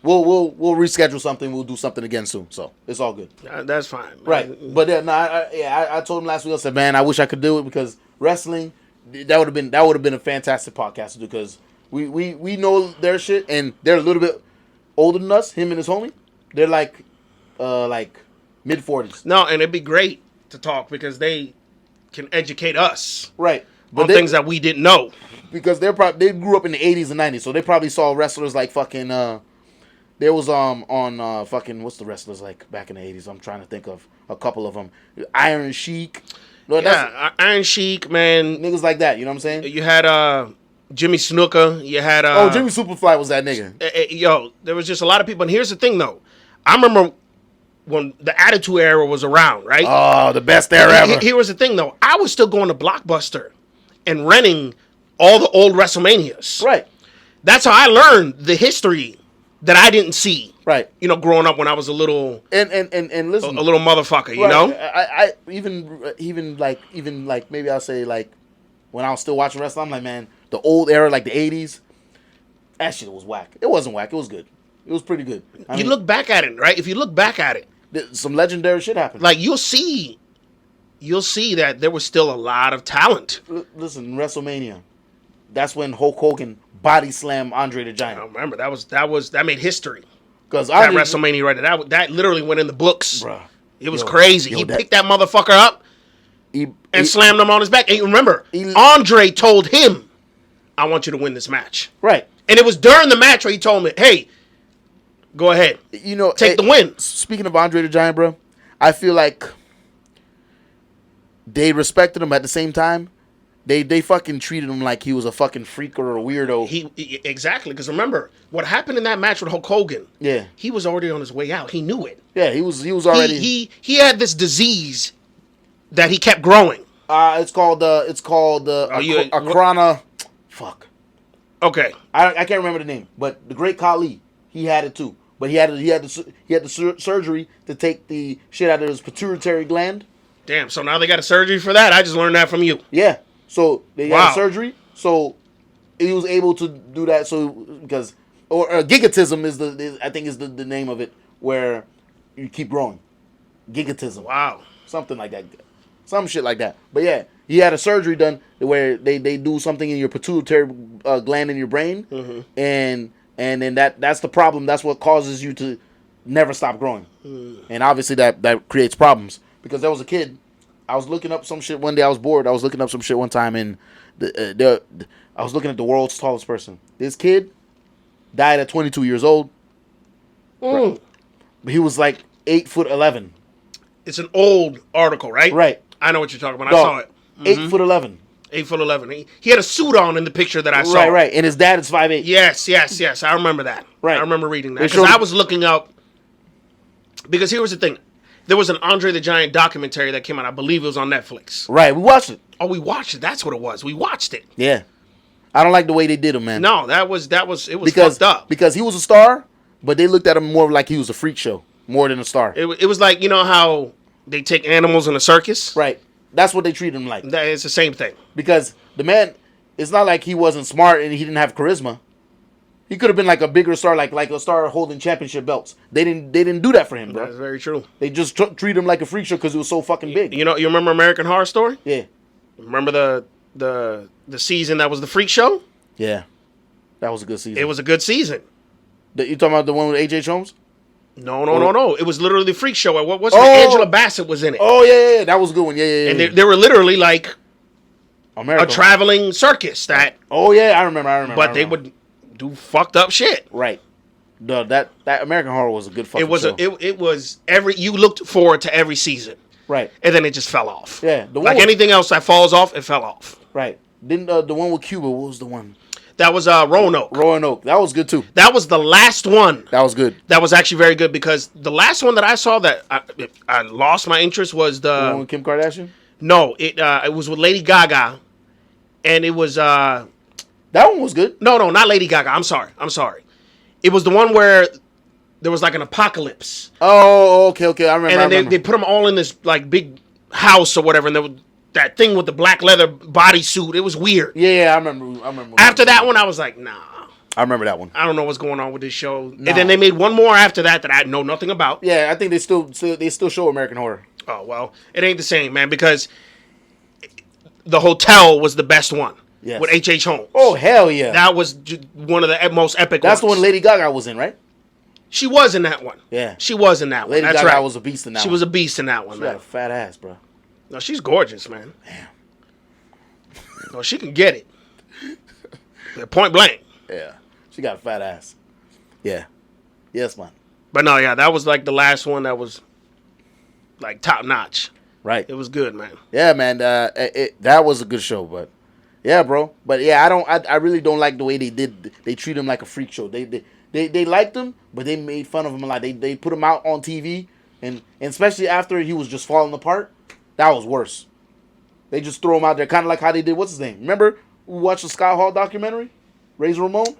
We'll reschedule something. We'll do something again soon. So it's all good. That's fine. Right. But I told him last week. I said, man, I wish I could do it because wrestling that would have been a fantastic podcast to do because we know their shit and they're a little bit older than us. Him and his homie, they're like mid-40s. No, and it'd be great to talk because they can educate us. Right. On things that we didn't know. Because they grew up in the 80s and 90s, so they probably saw wrestlers like fucking. There was on fucking what's the wrestlers like back in the 80s? I'm trying to think of a couple of them. Iron Sheik. No, Iron Sheik, man. Niggas like that, you know what I'm saying? You had Jimmy Snuka. You had Jimmy Superfly was that nigga. Yo, there was just a lot of people. And here's the thing, though. I remember when the Attitude Era was around, right? Oh, the best era ever. Here was the thing, though. I was still going to Blockbuster and renting all the old WrestleManias. Right. That's how I learned the history that I didn't see. Right. You know, growing up when I was a little and listen, a little motherfucker. You right. know. I even like maybe I'll say like when I was still watching wrestling, I'm like, man, the old era, like the '80s, that shit was whack. It wasn't whack. It was good. It was pretty good. I mean, look back at it, right? If you look back at it, some legendary shit happened. like you'll see that there was still a lot of talent. Listen, WrestleMania, that's when Hulk Hogan body slammed Andre the Giant. I remember that made history. Because that WrestleMania right that literally went in the books. Bruh, it was crazy. He picked that motherfucker up and slammed him on his back. And you remember, Andre told him, "I want you to win this match." Right. And it was during the match where he told me, "Hey, go ahead. You know, take the win." Speaking of Andre the Giant, bro, I feel like they respected him at the same time. They fucking treated him like he was a fucking freak or a weirdo. Exactly, because remember what happened in that match with Hulk Hogan. Yeah, he was already on his way out. He knew it. Yeah, he was already. He had this disease that he kept growing. It's called Akrana. Fuck. Okay, I can't remember the name, but the Great Khali, he had it too. But he had the surgery to take the shit out of his pituitary gland. Damn. So now they got a surgery for that. I just learned that from you. Yeah. So they got a surgery. So he was able to do that. So because gigatism is the name of it, where you keep growing. Gigatism. Wow. Something like that. Some shit like that. But yeah, he had a surgery done where they do something in your pituitary gland in your brain, and then that's the problem. That's what causes you to never stop growing. And obviously that creates problems. Because there was a kid, I was looking up some shit one day. I was bored. I was looking up some shit one time, and I was looking at the world's tallest person. This kid died at 22 years old. Right. He was like 8'11". It's an old article, right? Right. I know what you're talking about. I saw it. 8'11". 8'11". He had a suit on in the picture that I saw. Right. And his dad is 5'8". Yes. I remember that. Right. I remember reading that because I was looking up. Because here was the thing. There was an Andre the Giant documentary that came out. I believe it was on Netflix. Right, we watched it. Oh, we watched it. That's what it was. We watched it. Yeah, I don't like the way they did him, man. No, it was fucked up. Because he was a star, but they looked at him more like he was a freak show, more than a star. It was like, you know how they take animals in a circus? Right. That's what they treat him like. It's the same thing. Because the man, it's not like he wasn't smart and he didn't have charisma. He could have been like a bigger star, like a star holding championship belts. They didn't do that for him, bro. That's very true. They just treat him like a freak show because he was so fucking big. You remember American Horror Story? Yeah. Remember the season that was the freak show? Yeah. That was a good season. It was a good season. You talking about the one with H.H. Holmes? No. It was literally the freak show. Angela Bassett was in it. Oh, yeah. That was a good one. Yeah. And they were literally like America. A traveling circus that... Oh, yeah. I remember. But they would do fucked up shit. Right. That American Horror was a good fucking show. It was you looked forward to every season. Right. And then it just fell off. Yeah. Like anything else that falls off, it fell off. Right. Then the one with Cuba, what was the one? That was Roanoke. Roanoke. That was good too. That was the last one. That was good. That was actually very good because the last one that I saw that I lost my interest was the one with Kim Kardashian? No, it was with Lady Gaga. And it was that one was good. No, not Lady Gaga. I'm sorry. It was the one where there was like an apocalypse. Oh, okay. I remember. And then they put them all in this like big house or whatever, and there was that thing with the black leather bodysuit. It was weird. Yeah, I remember. After that one, I was like, nah. I remember that one. I don't know what's going on with this show. Nah. And then they made one more after that I know nothing about. Yeah, I think they still show American Horror. Oh well, it ain't the same, man, because the hotel was the best one. Yes. With H.H. Holmes. Oh, hell yeah. That was one of the most epic That's ones. the one Lady Gaga was in, right? She was in that one. Yeah. She was in that one. Lady That's Gaga right. was a beast in that one. She was a beast in that one, she man. She got a fat ass, bro. No, she's gorgeous, man. Damn. No, she can get it. Point blank. Yeah. She got a fat ass. Yeah. Yes, man. But no, yeah, that was like the last one that was like top notch. Right. It was good, man. Yeah, man. That was a good show, but yeah, bro. But yeah, I really don't like the way they treat him like a freak show. They liked him, but they made fun of him a lot. They put him out on TV And especially after he was just falling apart, that was worse. They just throw him out there, kind of like how they did, what's his name? Remember we watched the Scott Hall documentary? Razor Ramon?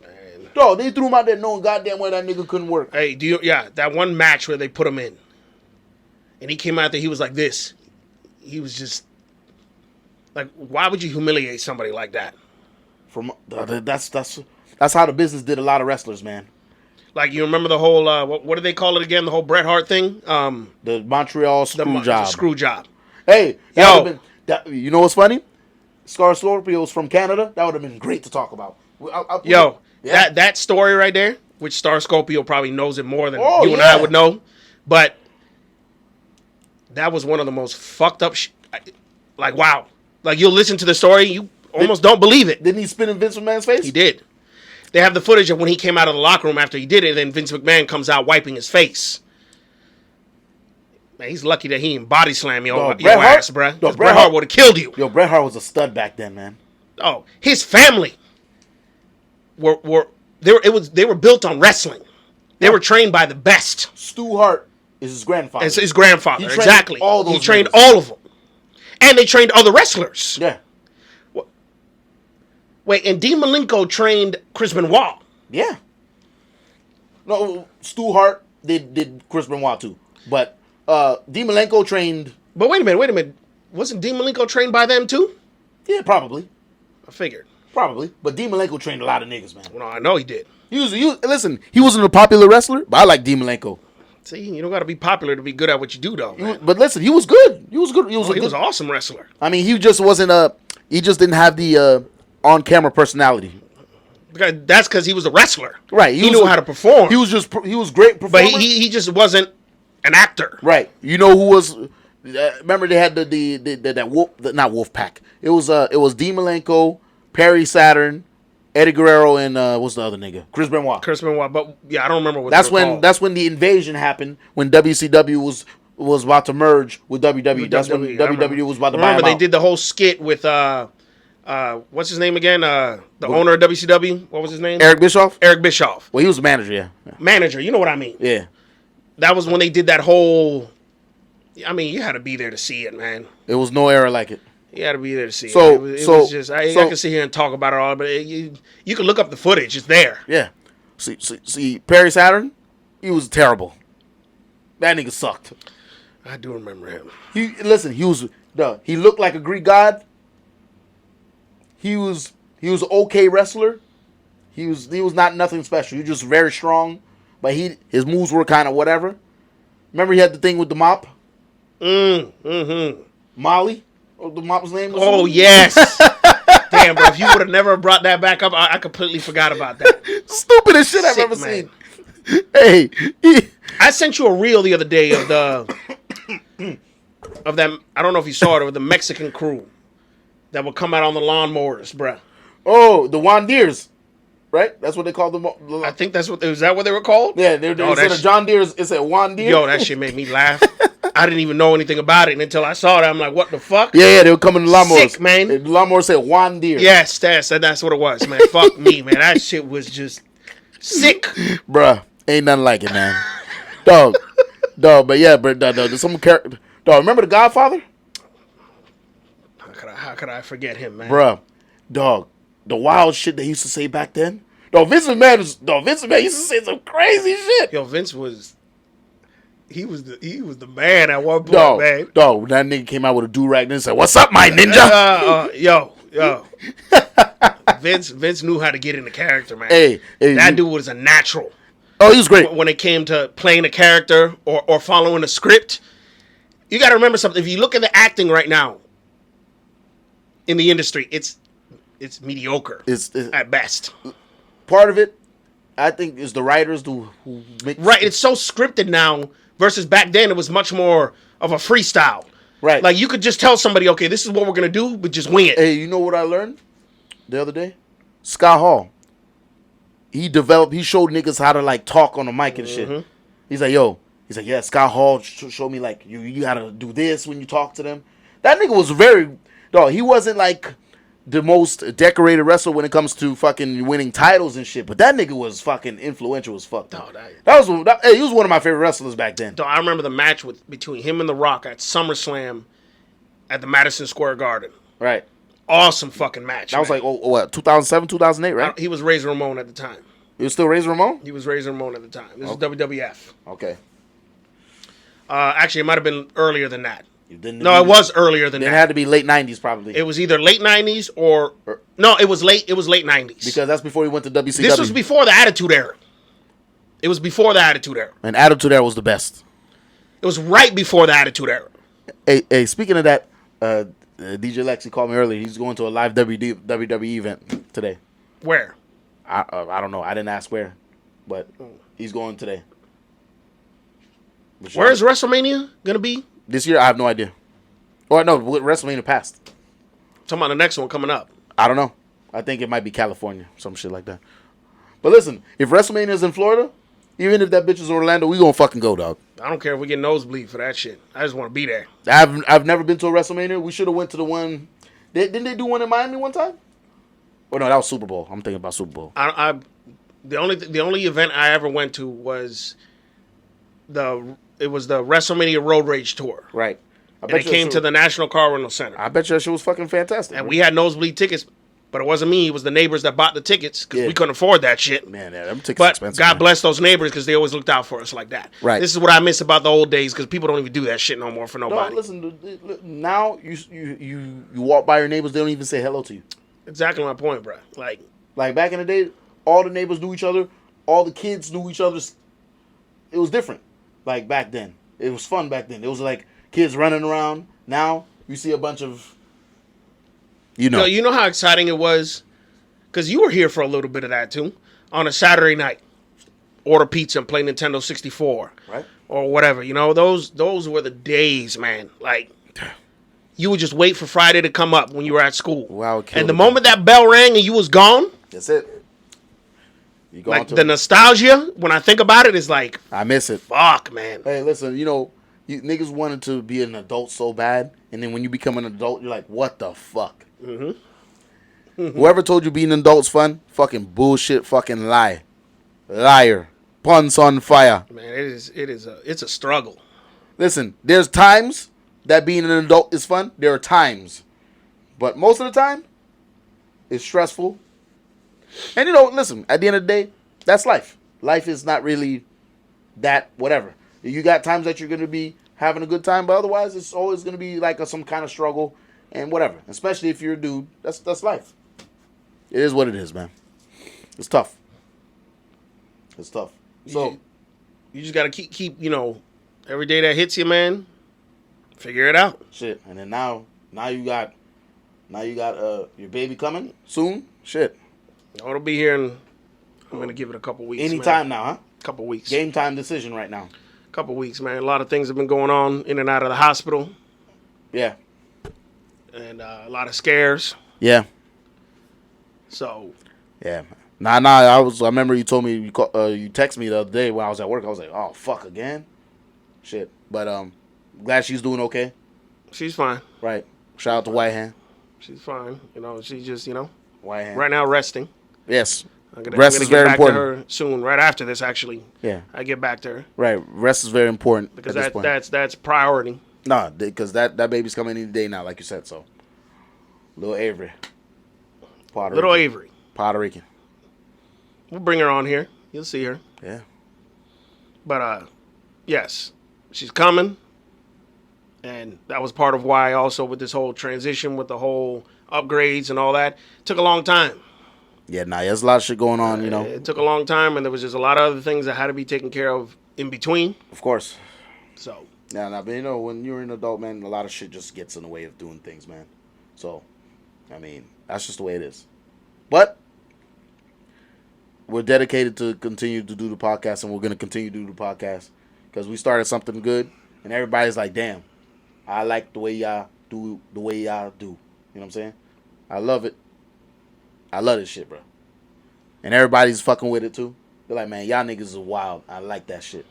Man. Dog, they threw him out there knowing goddamn well that nigga couldn't work. Hey, that one match where they put him in. And he came out there, he was like this. He was just, like, why would you humiliate somebody like that? That's how the business did a lot of wrestlers, man. Like, you remember the whole, what do they call it again? The whole Bret Hart thing? The Montreal screw job. The screw job. Hey, you know what's funny? Scar Scorpio's from Canada. That would have been great to talk about. That story right there, which Star Scorpio probably knows it more than you and I would know, but that was one of the most fucked up like, wow. Like, you'll listen to the story, you almost don't believe it. Didn't he spit in Vince McMahon's face? He did. They have the footage of when he came out of the locker room after he did it, and then Vince McMahon comes out wiping his face. Man, he's lucky that he didn't body slam your ass, bruh. Bret Hart would have killed you. Yo, Bret Hart was a stud back then, man. Oh, his family they were built on wrestling. They were trained by the best. Stu Hart is his grandfather. It's his grandfather, exactly. He trained all of them. And they trained other wrestlers. Yeah. Wait, and Dean Malenko trained Chris Benoit. Yeah. No, Stu Hart did Chris Benoit too. But Dean Malenko trained... But wait a minute. Wasn't Dean Malenko trained by them too? Yeah, probably. I figured. Probably. But Dean Malenko trained a lot of niggas, man. Well, I know he did. Listen, he wasn't a popular wrestler, but I like Dean Malenko. See, you don't got to be popular to be good at what you do, though. But listen, he was good. He was good. He was an awesome wrestler. I mean, he just wasn't he just didn't have the on-camera personality. That's because he was a wrestler. Right. He knew how to perform. He was great performer. But he just wasn't an actor. Right. You know who was... remember they had not Wolfpack. It was Dean Malenko, Perry Saturn, Eddie Guerrero, and what's the other nigga? Chris Benoit. But yeah, I don't remember what that's when the invasion happened, when WCW was about to merge with WWE. That's when WWE was about to buy them out. Remember they did the whole skit with what's his name again? The owner of WCW. What was his name? Eric Bischoff. Well, he was a manager, yeah. Manager, you know what I mean? Yeah. That was when they did that whole... I mean, you had to be there to see it, man. It was no era like it. You had to be there to see it. It was just... I can sit here and talk about it all, but you can look up the footage. It's there. Yeah. See, Perry Saturn, he was terrible. That nigga sucked. I do remember him. He looked like a Greek god. He was an okay wrestler. He was not nothing special. He was just very strong, but his moves were kind of whatever. Remember he had the thing with the mop? Molly? The mop's name was? Oh, yes. Damn, bro. If you would have never brought that back up, I completely forgot about that. Stupidest shit I've ever seen. Hey. I sent you a reel the other day of that, I don't know if you saw it, of the Mexican crew that would come out on the lawnmowers, bruh. Oh, the Juan Deeres. Right? That's what they call them. I think is that what they were called? Yeah, instead of John Deere's, it said Juan Deere. Yo, that shit made me laugh. I didn't even know anything about it until I saw it. I'm like, what the fuck? Yeah, they were coming to lawnmowers. Sick, man. The lawnmower said Juan Deere. Yes, that's what it was, man. Fuck me, man. That shit was just sick. Bruh, ain't nothing like it, man. Dog, but yeah, bro, there's some character. Dog, remember The Godfather? How could I forget him, man? Bruh, dog, the wild shit they used to say back then. Vince McMahon used to say some crazy shit. Yo, Vince was... He was the man at one point, man. Dog, when that nigga came out with a do-rag and said, "What's up, my ninja?" Yo. Vince knew how to get into character, man. Hey, that dude was a natural. Oh, he was great. When it came to playing a character or following a script, you got to remember something. If you look at the acting right now in the industry, it's mediocre. It's at best. Part of it, I think, is the writers who make... Right, it's so scripted now versus back then it was much more of a freestyle. Right. Like, you could just tell somebody, okay, this is what we're going to do, but just wing it. Hey, you know what I learned the other day? Scott Hall. He showed niggas how to, like, talk on the mic and shit. He's like, yeah, Scott Hall showed me, like, you got to do this when you talk to them. That nigga was he wasn't like the most decorated wrestler when it comes to fucking winning titles and shit. But that nigga was fucking influential as fuck. Dog, He was one of my favorite wrestlers back then. I remember the match between him and The Rock at SummerSlam at the Madison Square Garden. Right. Awesome fucking match. That was like, what, 2007, 2008, right? He was Razor Ramon at the time. He was still Razor Ramon? He was Razor Ramon at the time. This is WWF. Okay. Actually, it might have been earlier than that. It was earlier than that. It had to be late 90s probably. It was either late 90s or... No, it was late 90s. Because that's before he went to WCW. This was before the Attitude Era. It was before the Attitude Era. And Attitude Era was the best. It was right before the Attitude Era. Hey, speaking of that, DJ Lexi called me earlier. He's going to a live WWE event today. Where? I don't know. I didn't ask where, but he's going today. Where is WrestleMania going to be? This year, I have no idea. Or no, WrestleMania passed. Talking about the next one coming up. I don't know. I think it might be California, some shit like that. But listen, if WrestleMania is in Florida, even if that bitch is Orlando, we gonna fucking go, dog. I don't care if we get nosebleed for that shit. I just want to be there. I've never been to a WrestleMania. We should have went to the one. Didn't they do one in Miami one time? Or no, that was Super Bowl. I'm thinking about Super Bowl. The only event I ever went to was the WrestleMania Road Rage tour. Right. And it came to the National Car Rental Center. I bet you that shit was fucking fantastic. And we had nosebleed tickets, but it wasn't me. It was the neighbors that bought the tickets because we couldn't afford that shit. Man, them tickets but expensive. God bless those neighbors because they always looked out for us like that. Right. This is what I miss about the old days because people don't even do that shit no more for nobody. No, listen. Now you walk by your neighbors, they don't even say hello to you. Exactly my point, bro. Like back in the day, all the neighbors knew each other. All the kids knew each other. It was different. Like back then, it was fun back then. It was like kids running around. Now you see a bunch of, you know how exciting it was, because you were here for a little bit of that too. On a Saturday night, order pizza and play Nintendo 64, right, or whatever. Those were the days, man. Like you would just wait for Friday to come up when you were at school. Wow, and the moment that bell rang and you was gone, that's it. Like the nostalgia, when I think about it, is like I miss it. Fuck, man. Hey, listen, you niggas wanted to be an adult so bad, and then when you become an adult, you're like, what the fuck? Mm-hmm. Whoever told you being an adult's fun, fucking bullshit, fucking liar, puns on fire. Man, it's a struggle. Listen, there's times that being an adult is fun. There are times, but most of the time, it's stressful. And listen, at the end of the day, that's life. Life is not really that whatever. You got times that you're going to be having a good time, but otherwise it's always going to be like some kind of struggle and whatever. Especially if you're a dude, that's life. It is what it is, man. It's tough. It's tough. So you just got to keep every day that hits you, man, figure it out. Shit. And then now you got your baby coming soon. Shit. It'll be here, and I'm going to give it a couple weeks. Anytime now, huh? Couple weeks. Game time decision right now. Couple weeks, man. A lot of things have been going on in and out of the hospital. Yeah. And a lot of scares. Yeah. So. Yeah. Nah. I remember you told me you texted me the other day when I was at work. I was like, oh fuck again. Shit. But glad she's doing okay. She's fine. Right. Shout out to White Hand. She's fine. She's just White Hand. right now resting. Yes. Rest is very important. To her soon, right after this, actually. Yeah. I get back to her. Right. Rest is very important. Because that's priority. Nah, because that baby's coming any day now, like you said. So, little Avery. Avery. Puerto Rican. We'll bring her on here. You'll see her. Yeah. But yes, she's coming, and that was part of why also with this whole transition, with the whole upgrades and all that, it took a long time. Yeah, there's a lot of shit going on, It took a long time, and there was just a lot of other things that had to be taken care of in between. Of course. So. Yeah, but when you're an adult, man, a lot of shit just gets in the way of doing things, man. So, I mean, that's just the way it is. But we're dedicated to continue to do the podcast, and we're going to continue to do the podcast because we started something good, and everybody's like, damn, I like the way y'all do the way y'all do. You know what I'm saying? I love it. I love this shit, bro. And everybody's fucking with it, too. They're like, man, y'all niggas are wild. I like that shit.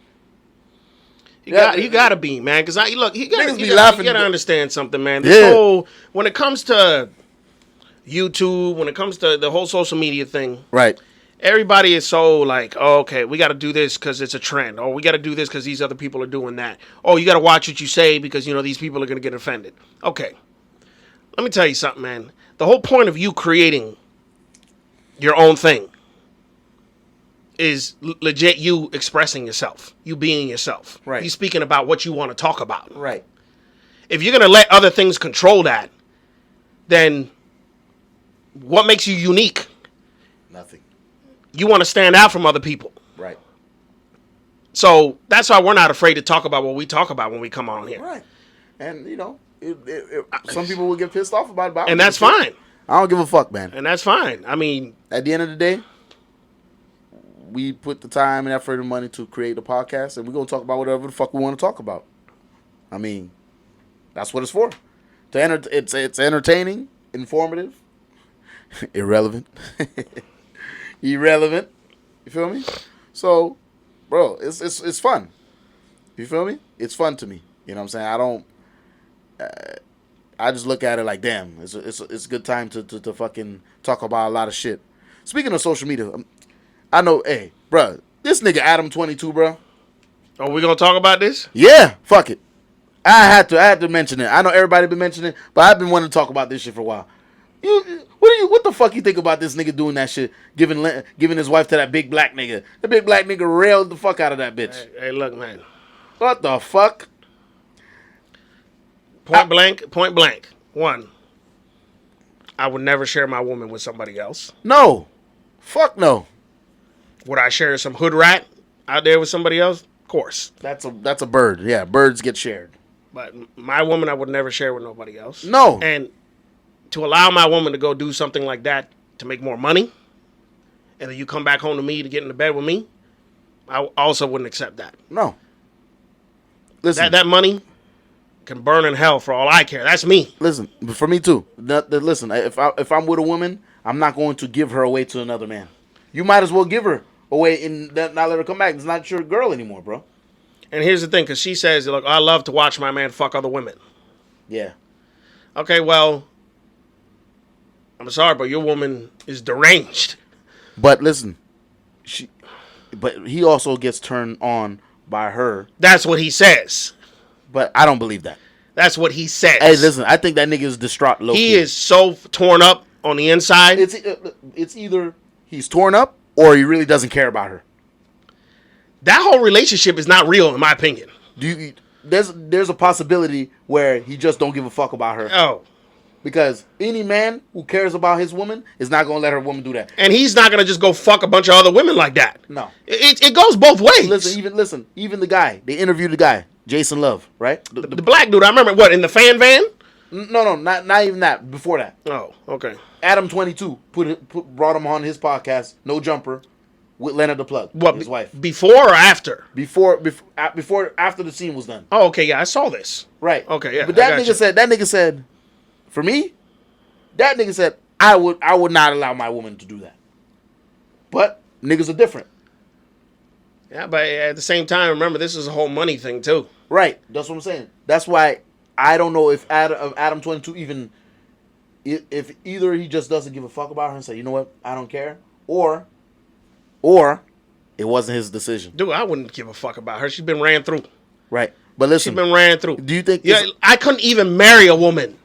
You gotta be, man, because you gotta laughing. You gotta understand something, man. This whole, when it comes to YouTube, when it comes to the whole social media thing, Right. everybody is so like, oh, okay, we got to do this because it's a trend. Or we got to do this because these other people are doing that. Oh, you got to watch what you say because, these people are going to get offended. Okay. Let me tell you something, man. The whole point of you creating your own thing is legit you expressing yourself. You being yourself. Right. You speaking about what you want to talk about. Right. If you're going to let other things control that, then what makes you unique? Nothing. You want to stand out from other people. Right. So that's why we're not afraid to talk about what we talk about when we come on here. Right. And, some people will get pissed off about it. But And that's fine. I don't give a fuck, man. And that's fine. I mean, at the end of the day, we put the time and effort and money to create a podcast, and we're going to talk about whatever the fuck we want to talk about. I mean, that's what it's for. It's entertaining, informative, irrelevant. Irrelevant. You feel me? So, bro, it's fun. You feel me? It's fun to me. You know what I'm saying? I just look at it like, damn, it's a good time to fucking talk about a lot of shit. Speaking of social media, I know, hey, bro, this nigga Adam22, bro. are we going to talk about this? Yeah, fuck it. I had to mention it. I know everybody been mentioning it, but I've been wanting to talk about this shit for a while. What the fuck you think about this nigga doing that shit, giving his wife to that big black nigga? The big black nigga railed the fuck out of that bitch. Hey, look, man. What the fuck? Point blank. One, I would never share my woman with somebody else. No. Fuck no. Would I share some hood rat out there with somebody else? Of course. That's a bird. Yeah, birds get shared. But my woman, I would never share with nobody else. No. And to allow my woman to go do something like that to make more money, and then you come back home to me to get into bed with me, I also wouldn't accept that. No. Listen. That money can burn in hell for all I care. That's me. Listen, for me too. Listen, if I'm with a woman, I'm not going to give her away to another man. You might as well give her away and not let her come back. It's not your girl anymore, bro. And here's the thing, because she says, look, I love to watch my man fuck other women. Yeah. Okay, well, I'm sorry, but your woman is deranged. But listen, but he also gets turned on by her. That's what he says. But I don't believe that. That's what he says. Hey, listen, I think that nigga is distraught low-key. He is so torn up on the inside. It's either he's torn up or he really doesn't care about her. That whole relationship is not real, in my opinion. There's a possibility where he just don't give a fuck about her. Oh. Because any man who cares about his woman is not going to let her woman do that. And he's not going to just go fuck a bunch of other women like that. No. It goes both ways. Even the guy, they interviewed the guy, Jason Love, right? The black dude, I remember, what, in the fan van? No, not even that. Before that. Oh, okay. Adam22 brought him on his podcast, No Jumper, with Leonard the Plug, what, his wife. Before or after? Before, after the scene was done. Oh, okay, yeah, I saw this. Right. Okay, yeah. But that nigga said, for me, that nigga said, I would not allow my woman to do that. But niggas are different. Yeah, but at the same time, remember, this is a whole money thing, too. Right. That's what I'm saying. That's why I don't know if Adam22 even, if either he just doesn't give a fuck about her and say, you know what, I don't care, or it wasn't his decision. Dude, I wouldn't give a fuck about her. She's been ran through. Right. But listen. She's been ran through. Do you think... Yeah, I couldn't even marry a woman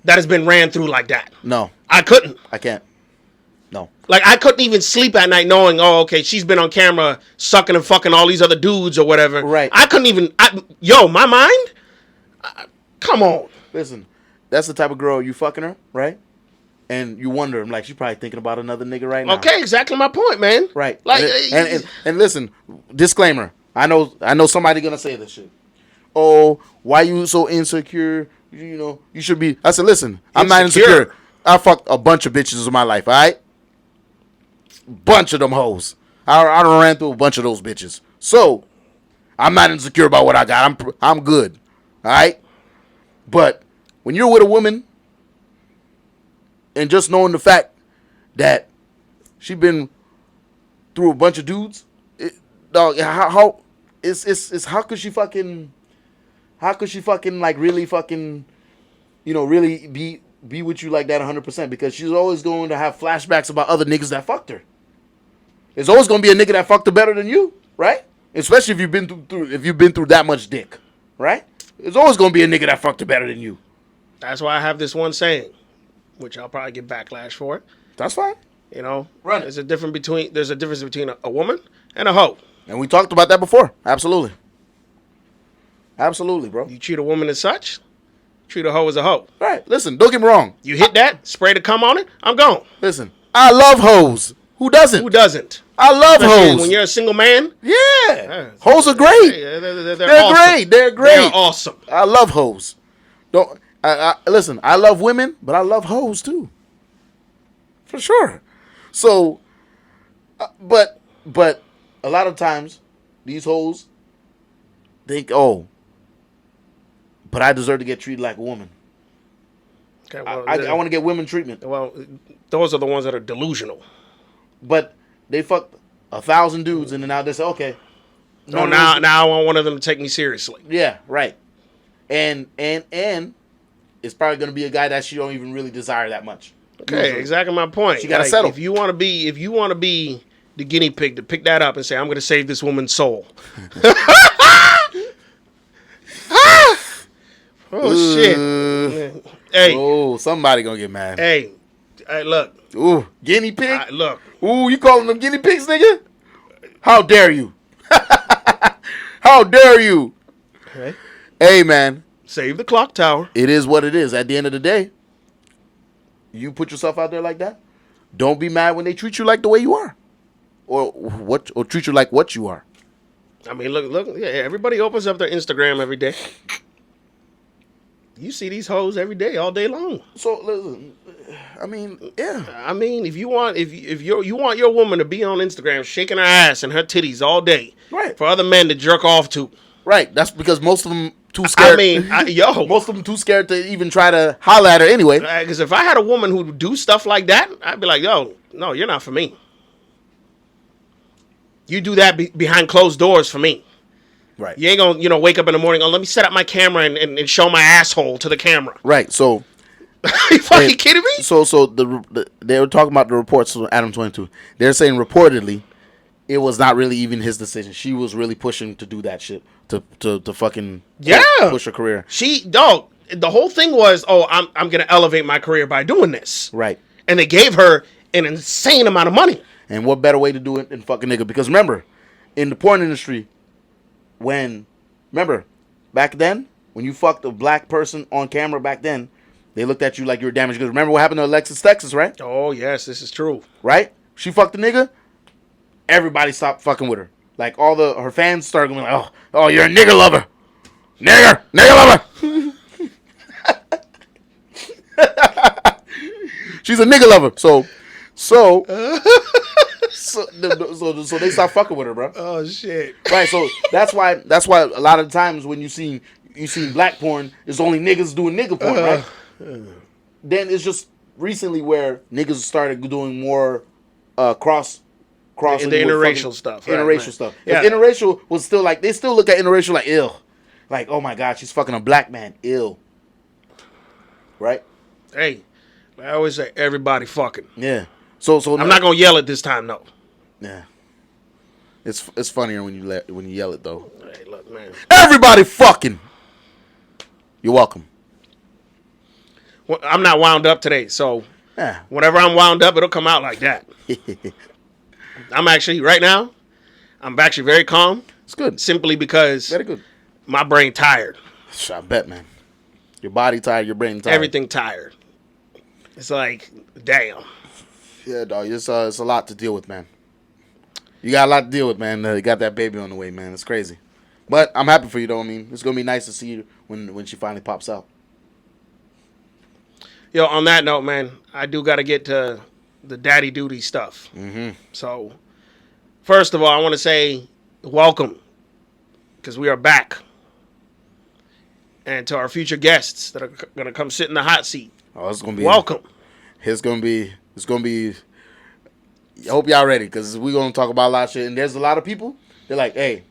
that has been ran through like that. No. I couldn't. I can't. No. Like, I couldn't even sleep at night knowing, oh, okay, she's been on camera sucking and fucking all these other dudes or whatever. Right. I couldn't even... my mind? Come on. Listen, that's the type of girl you fucking her, right? And you wonder, like, she's probably thinking about another nigga right now. Okay, exactly my point, man. Right. Like, and listen, disclaimer. I know somebody gonna say this shit. Oh, why you so insecure? You know, you should be. I said, listen, I'm not insecure. I fucked a bunch of bitches in my life, all right? Bunch of them hoes. I done ran through a bunch of those bitches. So, I'm not insecure about what I got. I'm good, all right? But when you're with a woman, and just knowing the fact that she been through a bunch of dudes, how could she fucking like really fucking, really be be with you like that 100% because she's always going to have flashbacks about other niggas that fucked her. There's always going to be a nigga that fucked her better than you, right? Especially if you've been through that much dick, right? There's always going to be a nigga that fucked her better than you. That's why I have this one saying, which I'll probably get backlash for. That's fine. You know, Run it. There's a difference between a woman and a hoe. And we talked about that before. Absolutely. Absolutely, bro. You treat a woman as such, treat a hoe as a hoe. Right. Listen, don't get me wrong. You hit that, spray the cum on it, I'm gone. Listen, I love hoes. Who doesn't? Who doesn't? I love Especially hoes. when you're a single man. Yeah. Hoes are great. They're awesome. great. They're great. They're awesome. I love hoes. Listen, I love women, but I love hoes too. For sure. So, but a lot of times, these hoes think, oh, but I deserve to get treated like a woman. Okay, well, I want to get women treatment. Well, those are the ones that are delusional. But they fucked 1,000 dudes, and then now they say, okay. No, now I want one of them to take me seriously. Yeah, right. And it's probably going to be a guy that she don't even really desire that much. Okay, Usually. Exactly my point. She got to settle. If you want to be the guinea pig to pick that up and say, I'm going to save this woman's soul. Oh, shit. Hey. Oh, somebody going to get mad. Hey, look. Ooh, guinea pig? Look. Ooh, you calling them guinea pigs, nigga? How dare you? How dare you? Okay. Hey, man. Save the clock tower. It is what it is. At the end of the day, you put yourself out there like that. Don't be mad when they treat you like the way you are. Or treat you like what you are. I mean, look. Yeah, everybody opens up their Instagram every day. You see these hoes every day, all day long. So listen, I mean, yeah. I mean, if you want your woman to be on Instagram shaking her ass and her titties all day, Right. for other men to jerk off to, Right. That's because most of them too scared. I mean, most of them too scared to even try to holler at her anyway. Because if I had a woman who would do stuff like that, I'd be like, yo, no, you're not for me. You do that behind closed doors for me. Right. You ain't gonna, wake up in the morning. Oh, let me set up my camera and show my asshole to the camera. Right. So. You fucking kidding me? So they were talking about the reports from Adam 22. They're saying reportedly, it was not really even his decision. She was really pushing to do that shit to fucking push her career. The whole thing was, I'm gonna elevate my career by doing this. Right. And they gave her an insane amount of money. And what better way to do it than fucking nigga? Because remember, in the porn industry, back then, when you fucked a black person on camera back then, they looked at you like you were damaged goods. Remember what happened to Alexis Texas, right? Oh, yes, this is true. Right? She fucked a nigga. Everybody stopped fucking with her. Like, her fans started going like, oh, you're a nigga lover. Nigger lover. She's a nigga lover. So they stopped fucking with her, bro. Oh, shit. Right, so that's why a lot of times when you see black porn, it's only niggas doing nigga porn, right? Then it's just recently where niggas started doing more crossing the interracial stuff. Interracial stuff. Yeah. If interracial was still like, they still look at interracial like ill. Like, oh my God, she's fucking a black man. Ill. Right? Hey, I always say everybody fucking. Yeah. So I'm not gonna yell it this time, though. Yeah. It's funnier when you yell it though. Hey, look, man. Everybody fucking. You're welcome. Well, I'm not wound up today, so whenever I'm wound up, it'll come out like that. I'm actually very calm. It's good. Simply because Very good. my brain tired. I bet, man. Your body tired, your brain tired. Everything tired. It's like, damn. Yeah, dog. It's a lot to deal with, man. You got a lot to deal with, man. You got that baby on the way, man. It's crazy. But I'm happy for you, though. I mean, it's going to be nice to see you when she finally pops out. Yo, on that note, man, I do got to get to the daddy duty stuff. Mm-hmm. So, first of all, I want to say welcome, because we are back. And to our future guests that are going to come sit in the hot seat. Oh, it's going to be... Welcome. It's going to be... I hope y'all ready, because we're going to talk about a lot of shit. And there's a lot of people, they're like, I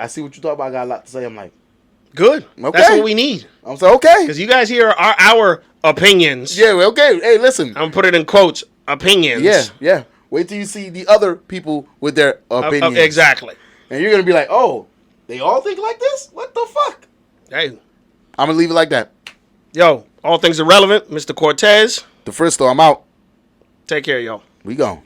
see what you talk about. I got a lot to say. I'm like, Good. Okay. That's what we need. I'm saying, okay. Because you guys here are our opinions. Yeah, well, okay. Hey, listen. I'm going to put it in quotes. Opinions. Yeah, yeah. Wait till you see the other people with their opinions. Exactly. And you're going to be like, oh, they all think like this? What the fuck? Hey. I'm going to leave it like that. Yo, all things irrelevant. Mr. Cortez. The first though, I'm out. Take care, y'all. We gone.